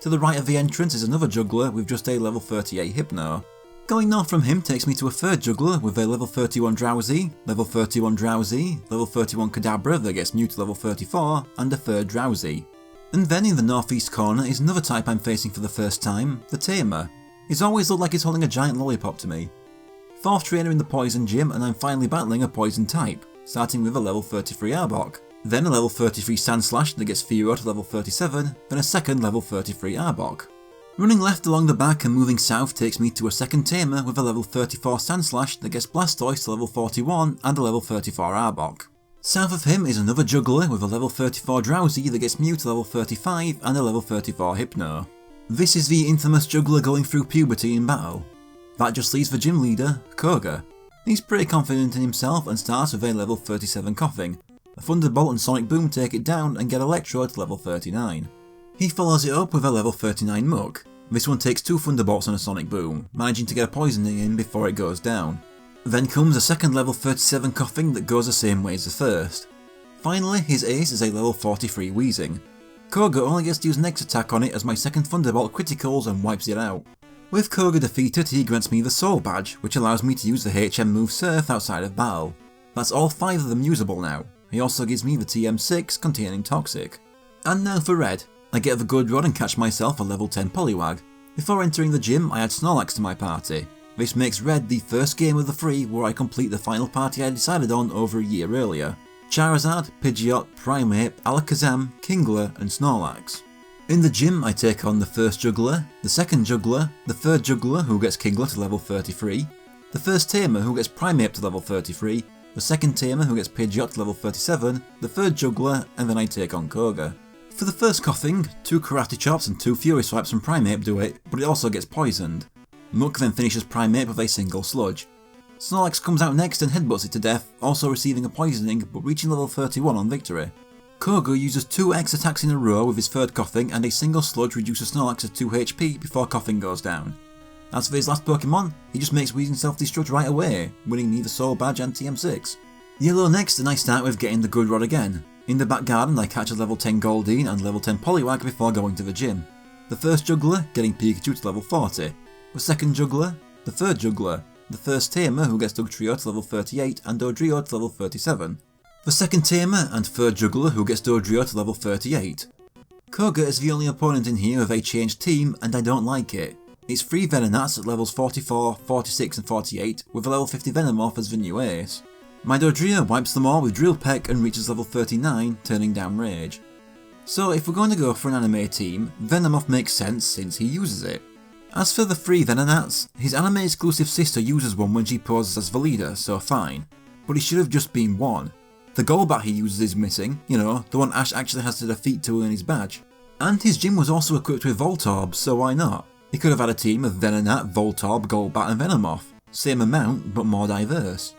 To the right of the entrance is another Juggler with just a level 38 Hypno. Going north from him takes me to a third Juggler with a level 31 Drowsy, level 31 Drowsy, level 31 Kadabra that gets Mew to level 34, and a third Drowsy. And then in the northeast corner is another type I'm facing for the first time, the Tamer. He's always looked like he's holding a giant lollipop to me. Fourth trainer in the Poison Gym and I'm finally battling a Poison type, starting with a level 33 Arbok. Then a level 33 Sandslash that gets Fearow to level 37, then a second level 33 Arbok. Running left along the back and moving south takes me to a second Tamer with a level 34 Sandslash that gets Blastoise to level 41 and a level 34 Arbok. South of him is another Juggler with a level 34 Drowsy that gets Mew to level 35 and a level 34 Hypno. This is the infamous Juggler going through puberty in battle. That just leaves the gym leader, Koga. He's pretty confident in himself and starts with a level 37 Coughing. A Thunderbolt and Sonic Boom take it down and get Electrode to level 39. He follows it up with a level 39 Muk. This one takes 2 Thunderbolts and a Sonic Boom, managing to get a Poisoning in before it goes down. Then comes a second level 37 Coughing that goes the same way as the first. Finally, his ace is a level 43 Wheezing. Koga only gets to use Next Attack on it as my second Thunderbolt criticals and wipes it out. With Koga defeated, he grants me the Soul Badge, which allows me to use the HM move Surf outside of battle. That's all 5 of them usable now. He also gives me the TM6 containing Toxic. And now for Red. I get the Good Rod and catch myself a level 10 Poliwag. Before entering the gym, I add Snorlax to my party. This makes Red the first game of the 3 where I complete the final party I decided on over a year earlier. Charizard, Pidgeot, Primeape, Alakazam, Kingler and Snorlax. In the gym I take on the first Juggler, the second Juggler, the third Juggler who gets Kingler to level 33, the first Tamer who gets Primeape to level 33, the second Tamer who gets Pidgeot to level 37, the third Juggler, and then I take on Koga. For the first Coughing, 2 Karate Chops and 2 Fury Swipes from Primeape do it, but it also gets poisoned. Muk then finishes Primeape with a single Sludge. Snorlax comes out next and headbutts it to death, also receiving a poisoning but reaching level 31 on victory. Koga uses 2 X attacks in a row with his third Coughing and a single Sludge reduces Snorlax to 2 HP before Coughing goes down. As for his last Pokemon, he just makes Weezing self-destruct right away, winning me the Soul Badge and TM6. Yellow next, and I start with getting the Good Rod again. In the back garden I catch a level 10 Goldeen and level 10 Poliwag before going to the gym. The first Juggler getting Pikachu to level 40, the second Juggler, the third Juggler, the first Tamer who gets Dugtrio to level 38 and Dodrio to level 37. The second Tamer and third Juggler who gets Dodrio to level 38. Koga is the only opponent in here with a changed team and I don't like it. It's 3 Venonats at levels 44, 46 and 48 with a level 50 Venomoth as the new ace. My Dodrio wipes them all with Drill Peck and reaches level 39, turning down Rage. So if we're going to go for an anime team, Venomoth makes sense since he uses it. As for the 3 Venonats, his anime exclusive sister uses one when she poses as the leader, so fine. But he should have just been one. The Golbat he uses is missing, you know, the one Ash actually has to defeat to earn his badge. And his gym was also equipped with Voltorb, so why not? He could have had a team of Venonat, Voltorb, Golbat and Venomoth. Same amount, but more diverse.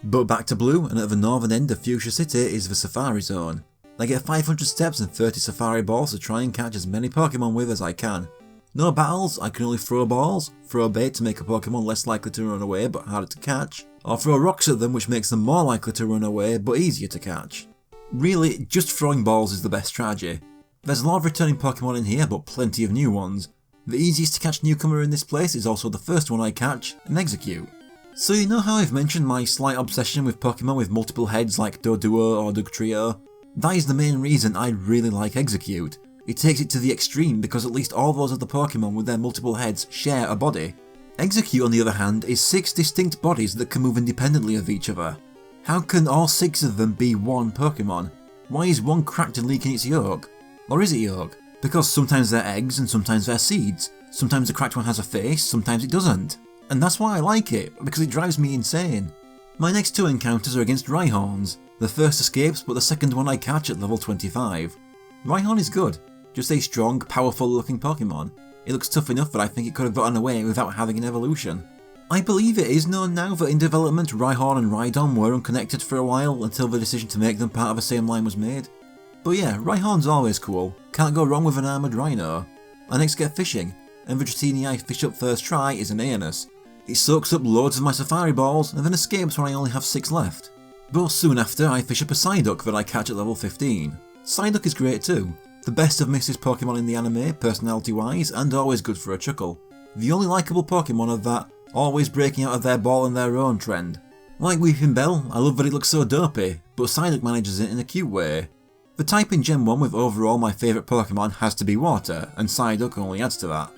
But back to Blue, and at the northern end of Fuchsia City is the Safari Zone. I get 500 steps and 30 Safari Balls to try and catch as many Pokemon with as I can. No battles, I can only throw balls, throw bait to make a Pokemon less likely to run away but harder to catch, or throw rocks at them which makes them more likely to run away but easier to catch. Really, just throwing balls is the best strategy. There's a lot of returning Pokemon in here but plenty of new ones. The easiest to catch newcomer in this place is also the first one I catch, an Execute. So you know how I've mentioned my slight obsession with Pokemon with multiple heads like Doduo or Dugtrio? That is the main reason I really like Execute. It takes it to the extreme because at least all those other Pokemon with their multiple heads share a body. Execute on the other hand is 6 distinct bodies that can move independently of each other. How can all 6 of them be one Pokemon? Why is one cracked and leaking its yolk? Or is it yolk? Because sometimes they're eggs and sometimes they're seeds. Sometimes the cracked one has a face, sometimes it doesn't. And that's why I like it, because it drives me insane. My next 2 encounters are against Rhyhorns. The first escapes, but the second one I catch at level 25. Rhyhorn is good, just a strong, powerful looking Pokemon. It looks tough enough that I think it could have gotten away without having an evolution. I believe it is known now that in development Rhyhorn and Rhydon were unconnected for a while until the decision to make them part of the same line was made. But yeah, Rhyhorn's always cool, can't go wrong with an armoured Rhino. I next get fishing, and the Dratini I fish up first try is an Aeonus. It soaks up loads of my Safari Balls and then escapes when I only have 6 left. But soon after I fish up a Psyduck that I catch at level 15. Psyduck is great too. The best of Mrs. Pokemon in the anime, personality wise, and always good for a chuckle. The only likeable Pokemon of that, always breaking out of their ball and their own trend. Like Weeping Bell, I love that it looks so dopey, but Psyduck manages it in a cute way. The type in Gen 1 with overall my favourite Pokemon has to be Water, and Psyduck only adds to that.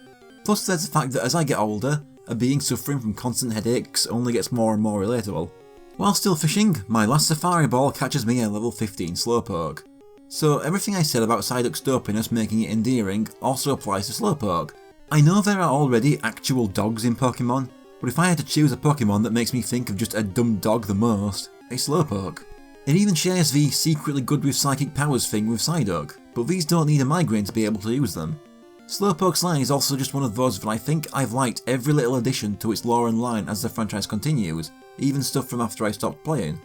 Plus there's the fact that as I get older, a being suffering from constant headaches only gets more and more relatable. While still fishing, my last Safari Ball catches me a level 15 Slowpoke. So everything I said about Psyduck's dopiness making it endearing also applies to Slowpoke. I know there are already actual dogs in Pokemon, but if I had to choose a Pokemon that makes me think of just a dumb dog the most, it's Slowpoke. It even shares the secretly good with psychic powers thing with Psyduck, but these don't need a migraine to be able to use them. Slowpoke's line is also just one of those that I think I've liked every little addition to its lore and line as the franchise continues, even stuff from after I stopped playing.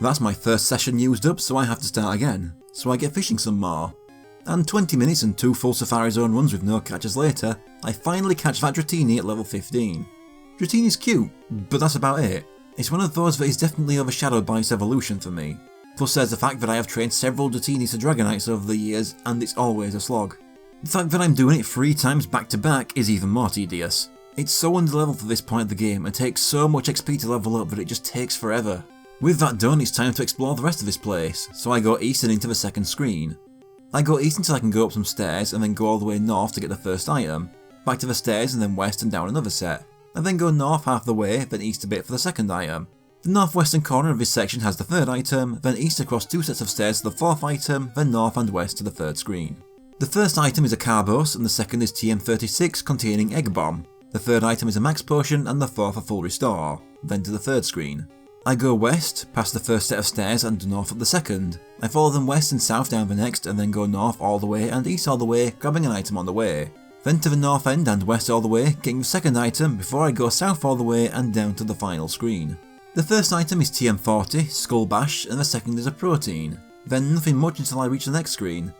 That's my first session used up, so I have to start again, so I get fishing some more. And 20 minutes and 2 full Safari Zone runs with no catches later, I finally catch that Dratini at level 15. Dratini's cute, but that's about it. It's one of those that is definitely overshadowed by its evolution for me. Plus there's the fact that I have trained several Dratinis to Dragonites over the years, and it's always a slog. The fact that I'm doing it 3 times back to back is even more tedious. It's so underleveled for this point of the game and takes so much XP to level up that it just takes forever. With that done, it's time to explore the rest of this place, so I go east and into the second screen. I go east until I can go up some stairs and then go all the way north to get the first item, back to the stairs and then west and down another set, and then go north half the way, then east a bit for the second item. The northwestern corner of this section has the third item, then east across 2 sets of stairs to the fourth item, then north and west to the third screen. The first item is a Carbos and the second is TM36 containing Egg Bomb. The third item is a Max Potion and the fourth a Full Restore, then to the third screen. I go west, past the first set of stairs and north of the second. I follow them west and south down the next and then go north all the way and east all the way, grabbing an item on the way. Then to the north end and west all the way, getting the second item before I go south all the way and down to the final screen. The first item is TM40, Skull Bash, and the second is a Protein. Then nothing much until I reach the next screen.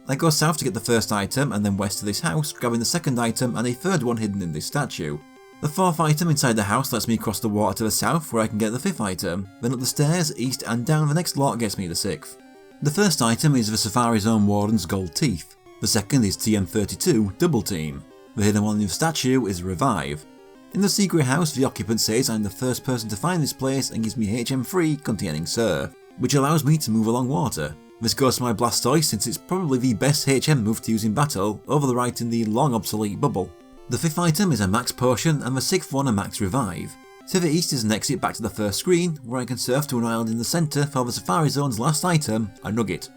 I go south to get the first item and then west to this house, grabbing the second item and a third one hidden in this statue. The fourth item inside the house lets me cross the water to the south where I can get the fifth item, then up the stairs, east and down the next lot gets me the sixth. The first item is the Safari Zone Warden's Gold Teeth. The second is TM32, Double Team. The hidden one in the statue is Revive. In the secret house, the occupant says I'm the first person to find this place and gives me HM3 containing Surf, which allows me to move along water. This goes to my Blastoise since it's probably the best HM move to use in battle, over the right in the long obsolete bubble. The fifth item is a Max Potion and the sixth one a Max Revive. To the east is an exit back to the first screen, where I can surf to an island in the centre for the Safari Zone's last item, a Nugget.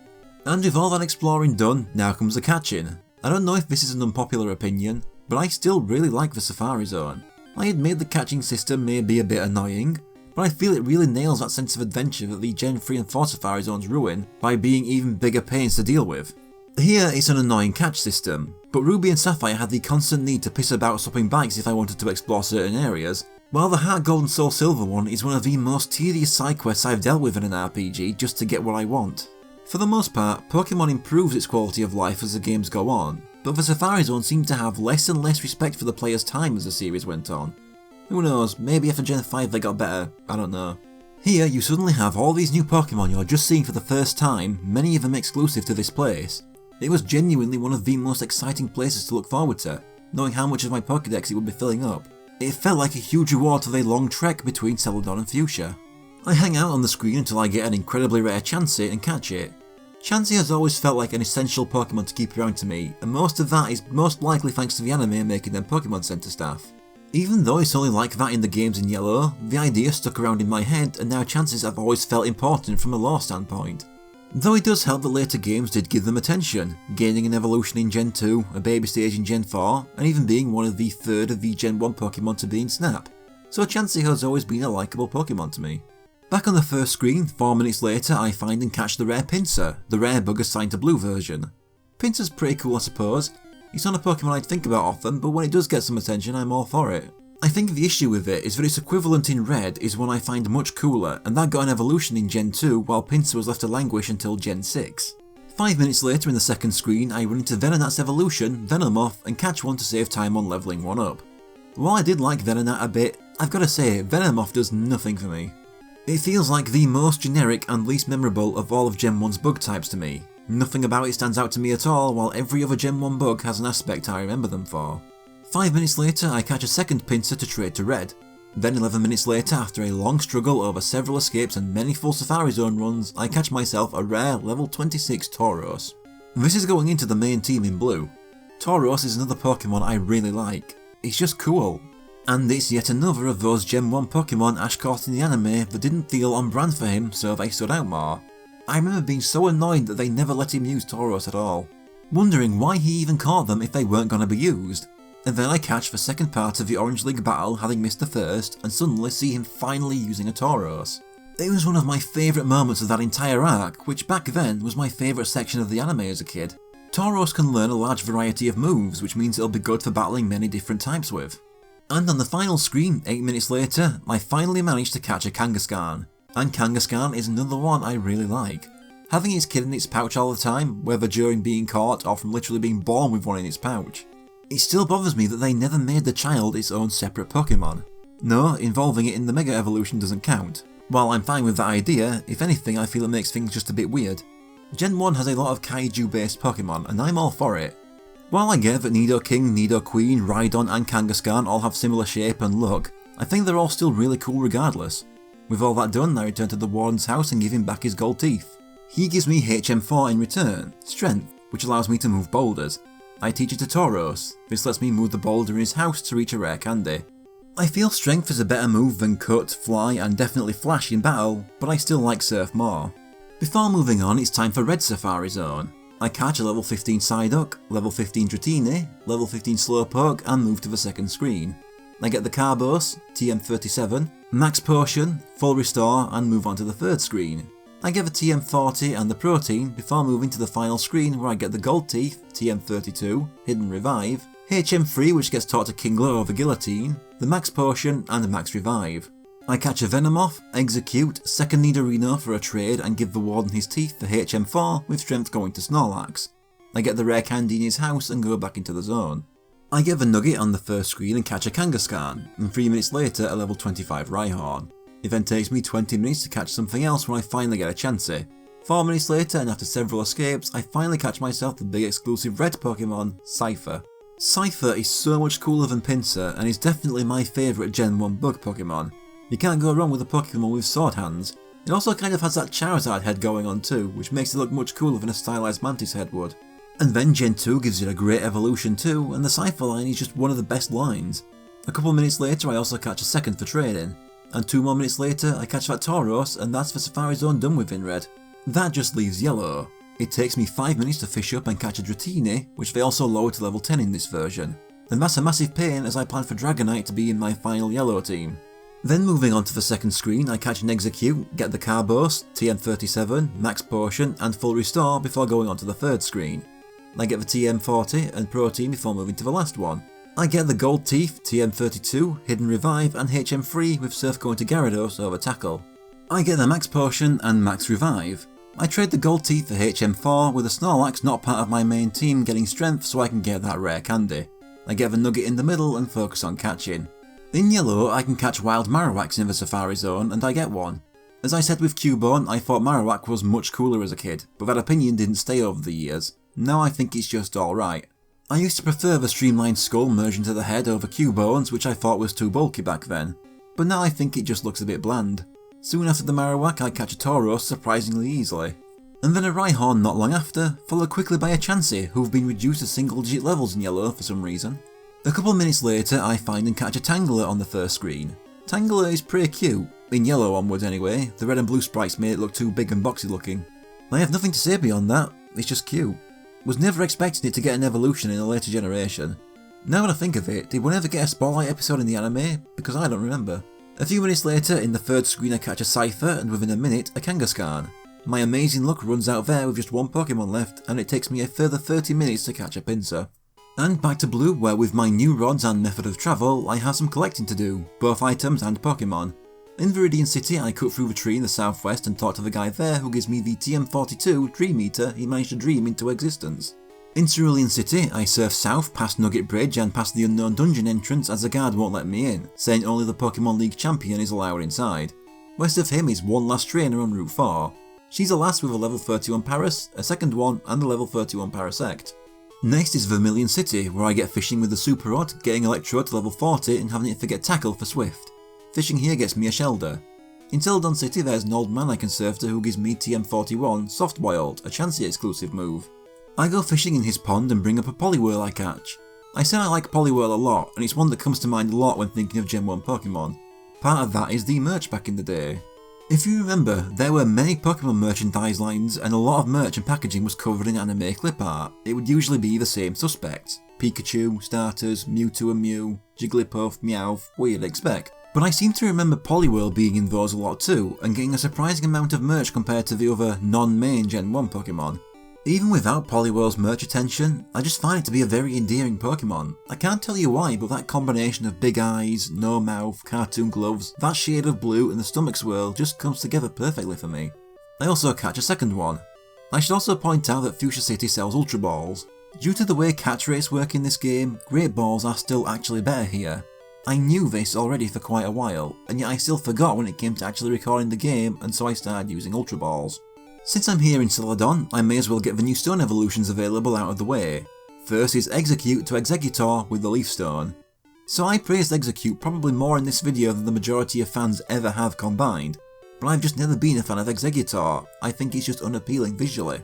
And with all that exploring done, now comes the catching. I don't know if this is an unpopular opinion, but I still really like the Safari Zone. I admit the catching system may be a bit annoying, but I feel it really nails that sense of adventure that the Gen 3 and 4 Safari Zones ruin by being even bigger pains to deal with. Here it's an annoying catch system, but Ruby and Sapphire had the constant need to piss about swapping bikes if I wanted to explore certain areas, while the Heart Gold and Soul Silver one is one of the most tedious side quests I've dealt with in an RPG just to get what I want. For the most part, Pokemon improves its quality of life as the games go on, but the Safari Zone seemed to have less and less respect for the player's time as the series went on. Who knows, maybe after Gen 5 they got better, I don't know. Here you suddenly have all these new Pokemon you're just seeing for the first time, many of them exclusive to this place. It was genuinely one of the most exciting places to look forward to, knowing how much of my Pokédex it would be filling up. It felt like a huge reward to the long trek between Celadon and Fuchsia. I hang out on the screen until I get an incredibly rare Chansey and catch it. Chansey has always felt like an essential Pokemon to keep around to me, and most of that is most likely thanks to the anime making them Pokemon Center staff. Even though it's only like that in the games in Yellow, the idea stuck around in my head and now Chanseys have always felt important from a lore standpoint. Though it does help that later games did give them attention, gaining an evolution in Gen 2, a baby stage in Gen 4, and even being one of the third of the Gen 1 Pokemon to be in Snap. So Chansey has always been a likeable Pokemon to me. Back on the first screen, 4 minutes later I find and catch the rare Pinsir, the rare bug assigned to Blue version. Pinsir's pretty cool I suppose. It's not a Pokemon I'd think about often, but when it does get some attention I'm all for it. I think the issue with it is that its equivalent in Red is one I find much cooler, and that got an evolution in Gen 2 while Pinsir was left to languish until Gen 6. 5 minutes later in the second screen I run into Venonat's evolution, Venomoth, and catch one to save time on levelling one up. While I did like Venonat a bit, I've gotta say, Venomoth does nothing for me. It feels like the most generic and least memorable of all of Gen 1's bug types to me. Nothing about it stands out to me at all, while every other Gen 1 bug has an aspect I remember them for. 5 minutes later I catch a second Pinsir to trade to Red. Then 11 minutes later, after a long struggle over several escapes and many full Safari Zone runs, I catch myself a rare level 26 Tauros. This is going into the main team in Blue. Tauros is another Pokemon I really like. It's just cool. And it's yet another of those Gen 1 Pokemon Ash caught in the anime that didn't feel on brand for him, so they stood out more. I remember being so annoyed that they never let him use Tauros at all, wondering why he even caught them if they weren't going to be used. And then I catch the second part of the Orange League battle having missed the first, and suddenly see him finally using a Tauros. It was one of my favourite moments of that entire arc, which back then was my favourite section of the anime as a kid. Tauros can learn a large variety of moves, which means it'll be good for battling many different types with. And on the final screen, 8 minutes later, I finally managed to catch a Kangaskhan. And Kangaskhan is another one I really like. Having its kid in its pouch all the time, whether during being caught or from literally being born with one in its pouch. It still bothers me that they never made the child its own separate Pokemon. No, involving it in the Mega Evolution doesn't count. While I'm fine with that idea, if anything I feel it makes things just a bit weird. Gen 1 has a lot of Kaiju based Pokemon and I'm all for it. While I get that Nidoking, Nidoqueen, Rhydon and Kangaskhan all have similar shape and look, I think they're all still really cool regardless. With all that done, I return to the Warden's house and give him back his gold teeth. He gives me HM4 in return, Strength, which allows me to move boulders. I teach it to Tauros, this lets me move the boulder in his house to reach a rare candy. I feel Strength is a better move than Cut, Fly and definitely Flash in battle, but I still like Surf more. Before moving on, it's time for Red Safari Zone. I catch a level 15 Psyduck, level 15 Dratini, level 15 Slowpoke and move to the second screen. I get the Carbos, TM37, Max Potion, Full Restore and move on to the third screen. I get the TM40 and the Protein before moving to the final screen where I get the Gold Teeth, TM32, Hidden Revive, HM3 which gets taught to Kingler over Guillotine, the Max Potion and the Max Revive. I catch a Venomoth, execute, second Nidorino for a trade and give the Warden his teeth for HM4 with Strength going to Snorlax. I get the rare candy in his house and go back into the zone. I get the Nugget on the first screen and catch a Kangaskhan, and 3 minutes later a level 25 Rhyhorn. It then takes me 20 minutes to catch something else when I finally get a Chansey. 4 minutes later and after several escapes, I finally catch myself the big exclusive red Pokemon, Cypher. Cypher is so much cooler than Pinsir and is definitely my favourite Gen 1 bug Pokemon. You can't go wrong with a Pokemon with sword hands. It also kind of has that Charizard head going on too, which makes it look much cooler than a stylised Mantis head would. And then Gen 2 gives it a great evolution too, and the Cypher line is just one of the best lines. A couple minutes later I also catch a second for trading, and 2 more minutes later I catch that Tauros and that's the Safari Zone done with in red. That just leaves yellow. It takes me 5 minutes to fish up and catch a Dratini, which they also lower to level 10 in this version. And that's a massive pain as I plan for Dragonite to be in my final yellow team. Then moving on to the second screen, I catch an Execute, get the Carbos, TM37, Max Potion and Full Restore before going on to the third screen. I get the TM40 and Protein before moving to the last one. I get the Gold Teeth, TM32, Hidden Revive and HM3 with Surf going to Gyarados over Tackle. I get the Max Potion and Max Revive. I trade the Gold Teeth for HM4 with a Snorlax not part of my main team getting Strength so I can get that rare candy. I get the Nugget in the middle and focus on catching. In yellow, I can catch wild Marowaks in the Safari Zone and I get one. As I said with Cubone, I thought Marowak was much cooler as a kid, but that opinion didn't stay over the years. Now I think it's just alright. I used to prefer the streamlined skull merged into the head over Cubone's, which I thought was too bulky back then, but now I think it just looks a bit bland. Soon after the Marowak I catch a Tauros surprisingly easily. And then a Rhyhorn not long after, followed quickly by a Chansey who've been reduced to single digit levels in yellow for some reason. A couple minutes later I find and catch a Tangela on the first screen. Tangela is pretty cute, in yellow onwards anyway, the red and blue sprites made it look too big and boxy looking. I have nothing to say beyond that, it's just cute. Was never expecting it to get an evolution in a later generation. Now that I think of it, did one ever get a Spotlight episode in the anime? Because I don't remember. A few minutes later, in the third screen I catch a Cypher and within a minute a Kangaskhan. My amazing luck runs out there with just one Pokemon left and it takes me a further 30 minutes to catch a Pinsir. And back to Blue where with my new rods and method of travel I have some collecting to do, both items and Pokemon. In Viridian City I cut through the tree in the southwest and talk to the guy there who gives me the TM42 Dream Eater he managed to dream into existence. In Cerulean City I surf south past Nugget Bridge and past the unknown dungeon entrance as the guard won't let me in, saying only the Pokemon League champion is allowed inside. West of him is one last trainer on Route 4. She's a lass with a level 31 Paras, a second one and a level 31 Parasect. Next is Vermilion City where I get fishing with the Super Rod, getting Electrode to level 40 and having it forget Tackle for Swift. Fishing here gets me a Shelder. In Celadon City there's an old man I can surf to who gives me TM41 Soft Boiled, a Chansey exclusive move. I go fishing in his pond and bring up a Poliwhirl I catch. I say I like Poliwhirl a lot and it's one that comes to mind a lot when thinking of Gen 1 Pokemon. Part of that is the merch back in the day. If you remember, there were many Pokemon merchandise lines and a lot of merch and packaging was covered in anime clip art. It would usually be the same suspects. Pikachu, Starters, Mewtwo and Mew, Jigglypuff, Meowth, what you'd expect. But I seem to remember Poliwhirl being in those a lot too, and getting a surprising amount of merch compared to the other non-main Gen 1 Pokemon. Even without Poliwhirl's merch attention, I just find it to be a very endearing Pokemon. I can't tell you why, but that combination of big eyes, no mouth, cartoon gloves, that shade of blue and the stomach swirl just comes together perfectly for me. I also catch a second one. I should also point out that Fuchsia City sells Ultra Balls. Due to the way catch rates work in this game, Great Balls are still actually better here. I knew this already for quite a while, and yet I still forgot when it came to actually recording the game, and so I started using Ultra Balls. Since I'm here in Celadon, I may as well get the new stone evolutions available out of the way. First is Execute to Exeggutor with the Leaf Stone. So I praised Execute probably more in this video than the majority of fans ever have combined, but I've just never been a fan of Exeggutor. I think it's just unappealing visually.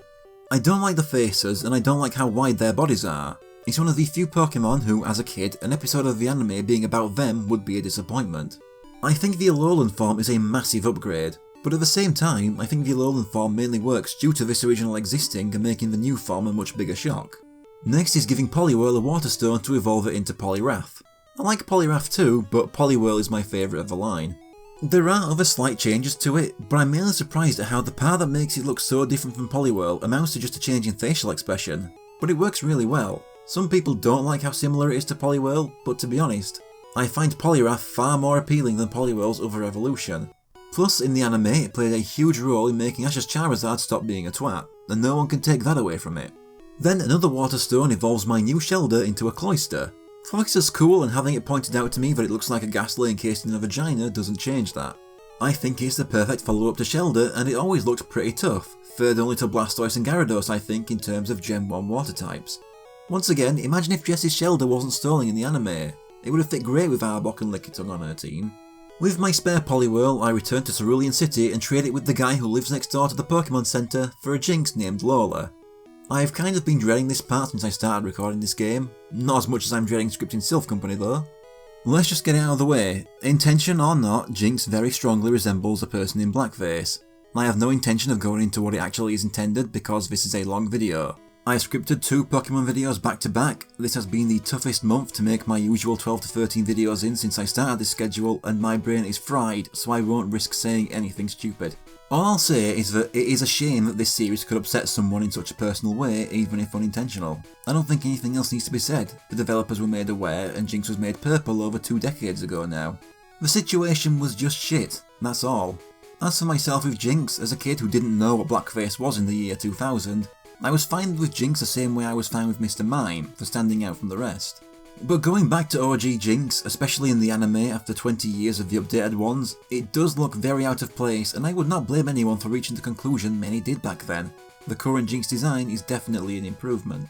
I don't like the faces, and I don't like how wide their bodies are. It's one of the few Pokemon who, as a kid, an episode of the anime being about them would be a disappointment. I think the Alolan form is a massive upgrade, but at the same time, I think the Alolan form mainly works due to this original existing and making the new form a much bigger shock. Next is giving Poliwhirl a Water Stone to evolve it into Poliwrath. I like Poliwrath too, but Poliwhirl is my favourite of the line. There are other slight changes to it, but I'm mainly surprised at how the part that makes it look so different from Poliwhirl amounts to just a change in facial expression, but it works really well. Some people don't like how similar it is to Poliwhirl, but to be honest, I find Poliwrath far more appealing than Poliwhirl's other evolution. Plus, in the anime, it played a huge role in making Ash's Charizard stop being a twat, and no one can take that away from it. Then another Water Stone evolves my new Shellder into a Cloyster. Cloyster's cool, and having it pointed out to me that it looks like a Gastly encased in a vagina doesn't change that. I think it's the perfect follow-up to Shellder, and it always looks pretty tough, third only to Blastoise and Gyarados I think in terms of Gen 1 water types. Once again, imagine if Jessie's Shellder wasn't stolen in the anime. It would have fit great with Arbok and Lickitung on her team. With my spare Poliwhirl, I return to Cerulean City and trade it with the guy who lives next door to the Pokemon Center for a Jinx named Lola. I've kind of been dreading this part since I started recording this game, not as much as I'm dreading scripting Sylph Company though. Let's just get it out of the way. Intention or not, Jinx very strongly resembles a person in blackface. I have no intention of going into what it actually is intended because this is a long video. I scripted 2 Pokemon videos back to back. This has been the toughest month to make my usual 12 to 13 videos in since I started this schedule, and my brain is fried, so I won't risk saying anything stupid. All I'll say is that it is a shame that this series could upset someone in such a personal way, even if unintentional. I don't think anything else needs to be said. The developers were made aware, and Jinx was made purple over 2 decades ago now. The situation was just shit, that's all. As for myself with Jinx, as a kid who didn't know what blackface was in the year 2000, I was fine with Jinx the same way I was fine with Mr. Mime, for standing out from the rest. But going back to OG Jinx, especially in the anime after 20 years of the updated ones, it does look very out of place, and I would not blame anyone for reaching the conclusion many did back then. The current Jinx design is definitely an improvement.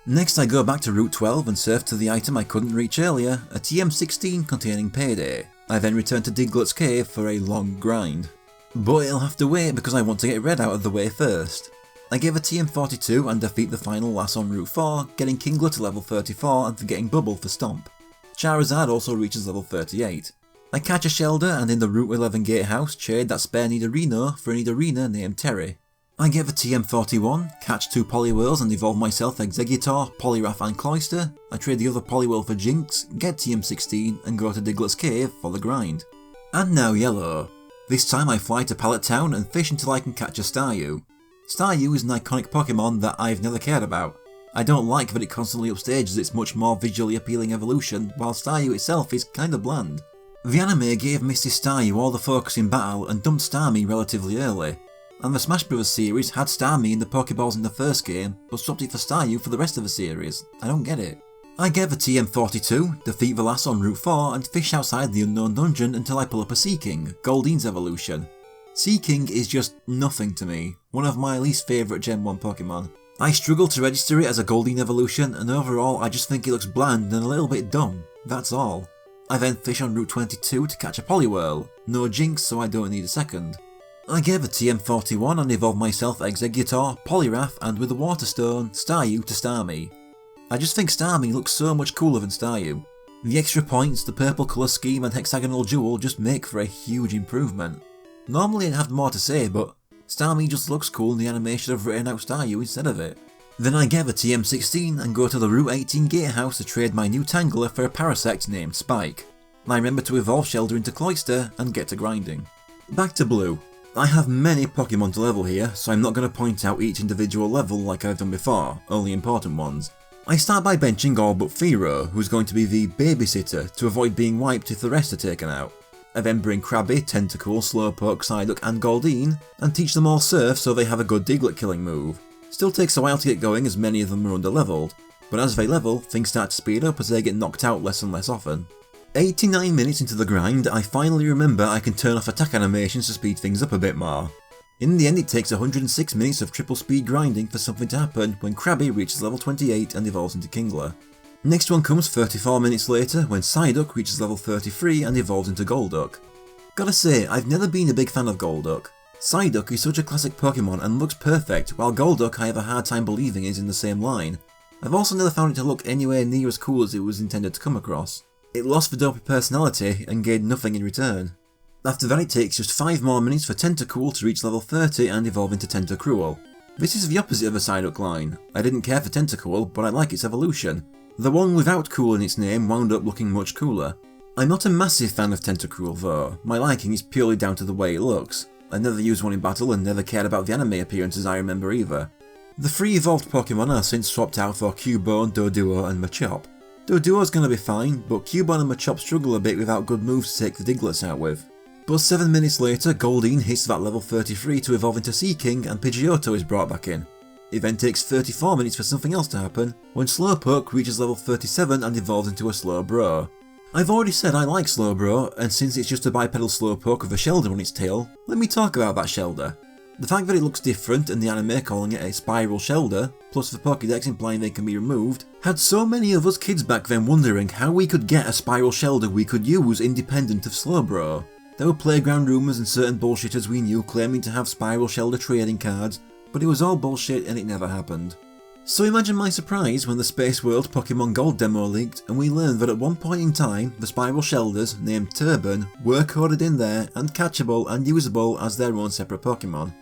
Next I go back to Route 12 and surf to the item I couldn't reach earlier, a TM16 containing Payday. I then return to Diglett's cave for a long grind. But it'll have to wait because I want to get Red out of the way first. I give a TM42 and defeat the final lass on Route 4, getting Kingler to level 34 and forgetting Bubble for Stomp. Charizard also reaches level 38. I catch a Shellder and in the Route 11 gatehouse trade that spare Nidorino for a Nidorina named Terry. I give a TM41, catch 2 Poliwhirls and evolve myself Exeggutor, Poliwrath and Cloyster. I trade the other Poliwhirl for Jinx, get TM16 and go to Diglett's cave for the grind. And now Yellow. This time I fly to Pallet Town and fish until I can catch a Staryu. Staryu is an iconic Pokemon that I've never cared about. I don't like that it constantly upstages its much more visually appealing evolution, while Staryu itself is kinda bland. The anime gave Misty Staryu all the focus in battle and dumped Starmie relatively early, and the Smash Bros series had Starmie in the Pokeballs in the first game, but swapped it for Staryu for the rest of the series. I don't get it. I give a TM42, defeat the lass on Route 4 and fish outside the Unknown Dungeon until I pull up a Seaking, Goldine's evolution. Seaking is just nothing to me, one of my least favourite Gen 1 Pokemon. I struggle to register it as a Goldeen evolution, and overall I just think it looks bland and a little bit dumb, that's all. I then fish on Route 22 to catch a Poliwhirl, no Jinx so I don't need a second. I gave a TM41 and evolved myself Exeggutor, Poliwrath and with a Water Stone, Staryu to Starmie. I just think Starmie looks so much cooler than Staryu. The extra points, the purple colour scheme and hexagonal jewel just make for a huge improvement. Normally I'd have more to say, but Starmie just looks cool and the anime should have written out Staryu instead of it. Then I give a TM16 and go to the Route 18 gatehouse to trade my new Tangler for a Parasect named Spike. I remember to evolve Shellder into Cloyster and get to grinding. Back to Blue. I have many Pokemon to level here, so I'm not going to point out each individual level like I've done before, only important ones. I start by benching all but Fearow, who's going to be the babysitter to avoid being wiped if the rest are taken out. I then bring Krabby, Tentacool, Slowpoke, Psyduck and Goldeen, and teach them all Surf so they have a good Diglett killing move. Still takes a while to get going as many of them are under-leveled, but as they level, things start to speed up as they get knocked out less and less often. 89 minutes into the grind, I finally remember I can turn off attack animations to speed things up a bit more. In the end, it takes 106 minutes of triple speed grinding for something to happen when Krabby reaches level 28 and evolves into Kingler. Next one comes 34 minutes later when Psyduck reaches level 33 and evolves into Golduck. Gotta say, I've never been a big fan of Golduck. Psyduck is such a classic Pokemon and looks perfect, while Golduck I have a hard time believing is in the same line. I've also never found it to look anywhere near as cool as it was intended to come across. It lost the dopey personality and gained nothing in return. After that, it takes just 5 more minutes for Tentacool to reach level 30 and evolve into Tentacruel. This is the opposite of the Psyduck line. I didn't care for Tentacool, but I like its evolution. The one without cool in its name wound up looking much cooler. I'm not a massive fan of Tentacruel though, my liking is purely down to the way it looks. I never used one in battle and never cared about the anime appearances I remember either. The 3 evolved Pokemon are since swapped out for Cubone, Doduo and Machop. Doduo's gonna be fine, but Cubone and Machop struggle a bit without good moves to take the Diglets out with. But 7 minutes later, Goldeen hits that level 33 to evolve into Seaking and Pidgeotto is brought back in. It then takes 34 minutes for something else to happen, when Slowpoke reaches level 37 and evolves into a Slowbro. I've already said I like Slowbro, and since it's just a bipedal Slowpoke with a Shelder on its tail, let me talk about that Shelder. The fact that it looks different and the anime calling it a Spiral Shelder, plus the Pokédex implying they can be removed, had so many of us kids back then wondering how we could get a Spiral Shelder we could use independent of Slowbro. There were playground rumours and certain bullshitters we knew claiming to have Spiral Shelder trading cards, but it was all bullshit and it never happened. So imagine my surprise when the Space World Pokemon Gold demo leaked and we learned that at one point in time, the Spiral Shelders, named Turban, were coded in there and catchable and usable as their own separate Pokemon.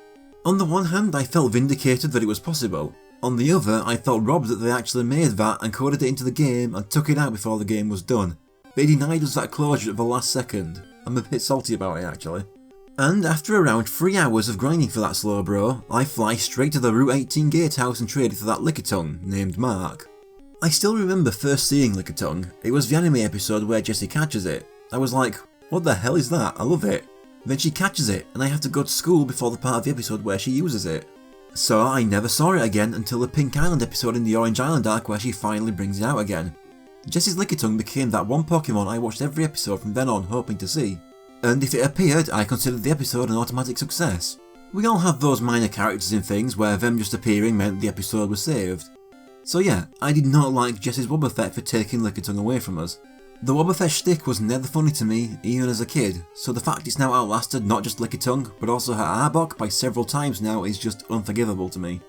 On the one hand, I felt vindicated that it was possible. On the other, I felt robbed that they actually made that and coded it into the game and took it out before the game was done. They denied us that closure at the last second. I'm a bit salty about it actually. And after around 3 hours of grinding for that Slowbro, I fly straight to the Route 18 gatehouse and trade it for that Lickitung, named Mark. I still remember first seeing Lickitung. It was the anime episode where Jessie catches it. I was like, what the hell is that? I love it. Then she catches it, and I have to go to school before the part of the episode where she uses it. So I never saw it again until the Pink Island episode in the Orange Island arc where she finally brings it out again. Jessie's Lickitung became that one Pokemon I watched every episode from then on hoping to see. And if it appeared, I considered the episode an automatic success. We all have those minor characters in things where them just appearing meant the episode was saved. So yeah, I did not like Jessie's Wobbuffet for taking Lickitung away from us. The Wobbuffet shtick was never funny to me, even as a kid, so the fact it's now outlasted not just Lickitung, but also her Arbok by several times now is just unforgivable to me.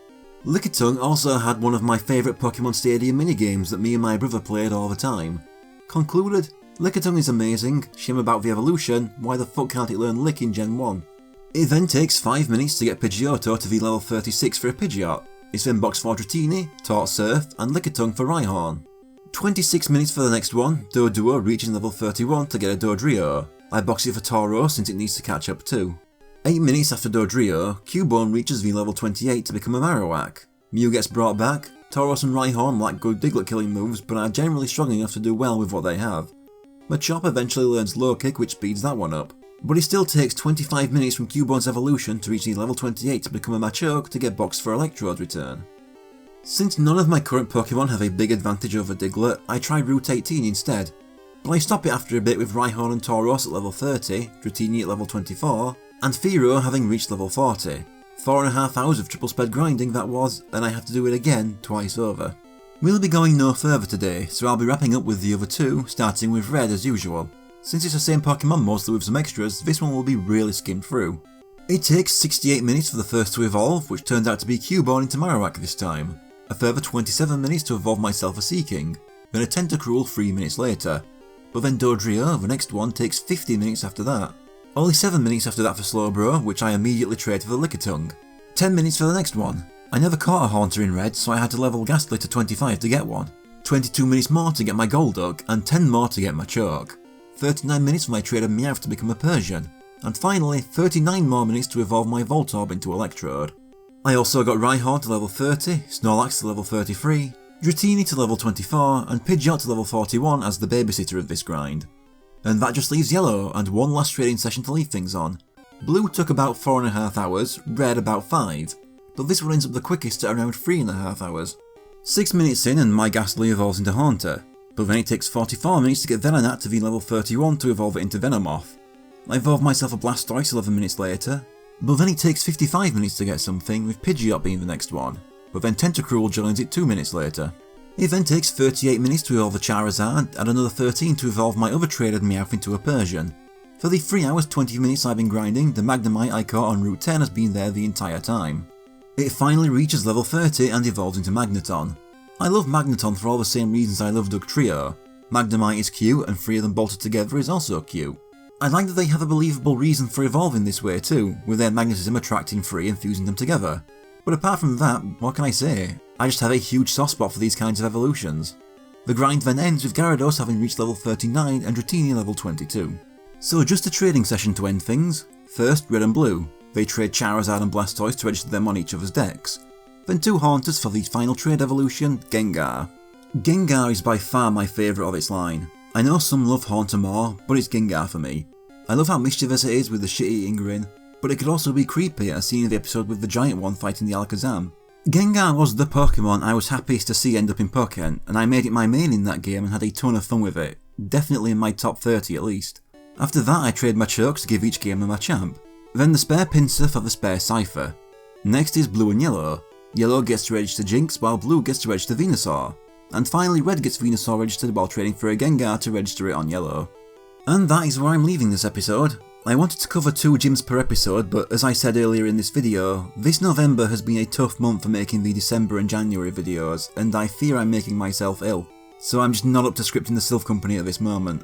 Lickitung also had one of my favourite Pokemon Stadium minigames that me and my brother played all the time. Concluded, Lickitung is amazing, shame about the evolution, why the fuck can't it learn Lick in Gen 1? It then takes 5 minutes to get Pidgeotto to V level 36 for a Pidgeot. It's then boxed for Dratini, Taught Surf, and Lickitung for Rhyhorn. 26 minutes for the next one, Doduo reaching level 31 to get a Dodrio. I box it for Tauros since it needs to catch up too. 8 minutes after Dodrio, Cubone reaches V level 28 to become a Marowak. Mew gets brought back. Tauros and Rhyhorn lack good Diglett killing moves but are generally strong enough to do well with what they have. Machop eventually learns Low Kick which speeds that one up. But it still takes 25 minutes from Cubone's evolution to reach level 28 to become a Machoke to get boxed for Electrode's return. Since none of my current Pokemon have a big advantage over Diglett, I try Route 18 instead. But I stop it after a bit with Rhyhorn and Tauros at level 30, Dratini at level 24, and Fearow having reached level 40. 4.5 hours of triple sped grinding that was, and I have to do it again twice over. We'll be going no further today, so I'll be wrapping up with the other two, starting with Red as usual. Since it's the same Pokemon mostly with some extras, this one will be really skimmed through. It takes 68 minutes for the first to evolve, which turned out to be Cubone into Marowak this time. A further 27 minutes to evolve myself a Seaking, then a Tentacruel 3 minutes later. But then Dodrio, the next one, takes 50 minutes after that. Only 7 minutes after that for Slowbro, which I immediately trade for the Lickitung. 10 minutes for the next one. I never caught a Haunter in Red, so I had to level Ghastly to 25 to get one. 22 minutes more to get my Golduck, and 10 more to get my Machoke. 39 minutes for my trade of Meowth to become a Persian. And finally, 39 more minutes to evolve my Voltorb into Electrode. I also got Rhyhorn to level 30, Snorlax to level 33, Dratini to level 24, and Pidgeot to level 41 as the babysitter of this grind. And that just leaves Yellow, and one last trading session to leave things on. Blue took about 4.5 hours, Red about 5, but this one ends up the quickest at around 3.5 hours. 6 minutes in and my Ghastly evolves into Haunter, but then it takes 44 minutes to get Venonat to V level 31 to evolve it into Venomoth. I evolve myself a Blastoise 11 minutes later, But then it takes 55 minutes to get something, with Pidgeot being the next one, but then Tentacruel joins it 2 minutes later. It then takes 38 minutes to evolve the Charizard, and another 13 to evolve my other traded Meowth into a Persian. For the 3 hours 20 minutes I've been grinding, the Magnemite I caught on Route 10 has been there the entire time. It finally reaches level 30 and evolves into Magneton. I love Magneton for all the same reasons I love Dugtrio. Magnemite is cute, and 3 of them bolted together is also cute. I like that they have a believable reason for evolving this way too, with their magnetism attracting 3 and fusing them together. But apart from that, what can I say? I just have a huge soft spot for these kinds of evolutions. The grind then ends with Gyarados having reached level 39 and Dratini level 22. So just a trading session to end things. First, Red and Blue. They trade Charizard and Blastoise to register them on each other's decks. Then 2 Haunters for the final trade evolution, Gengar. Gengar is by far my favourite of its line. I know some love Haunter more, but it's Gengar for me. I love how mischievous it is with the shit-eating grin, but it could also be creepy as seen in the episode with the giant one fighting the Alakazam. Gengar was the Pokemon I was happiest to see end up in Pokken, and I made it my main in that game and had a ton of fun with it, definitely in my top 30 at least. After that I trade my Chokes to give each game a Machamp. Then the spare Pinsir for the spare Cypher. Next is Blue and Yellow. Yellow gets to register Jinx while Blue gets to register Venusaur. And finally Red gets Venusaur registered while trading for a Gengar to register it on Yellow. And that is where I'm leaving this episode. I wanted to cover 2 gyms per episode, but as I said earlier in this video, this November has been a tough month for making the December and January videos, and I fear I'm making myself ill. So I'm just not up to scripting the Silph Company at this moment.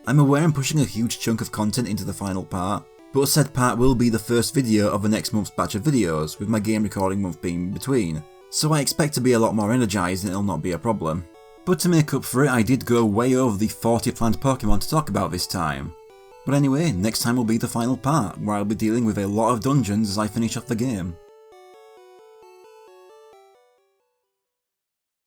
I'm aware I'm pushing a huge chunk of content into the final part, but said part will be the first video of the next month's batch of videos, with my game recording month being in between, so I expect to be a lot more energised and it'll not be a problem. But to make up for it, I did go way over the 40 planned Pokemon to talk about this time. But anyway, next time will be the final part, where I'll be dealing with a lot of dungeons as I finish off the game.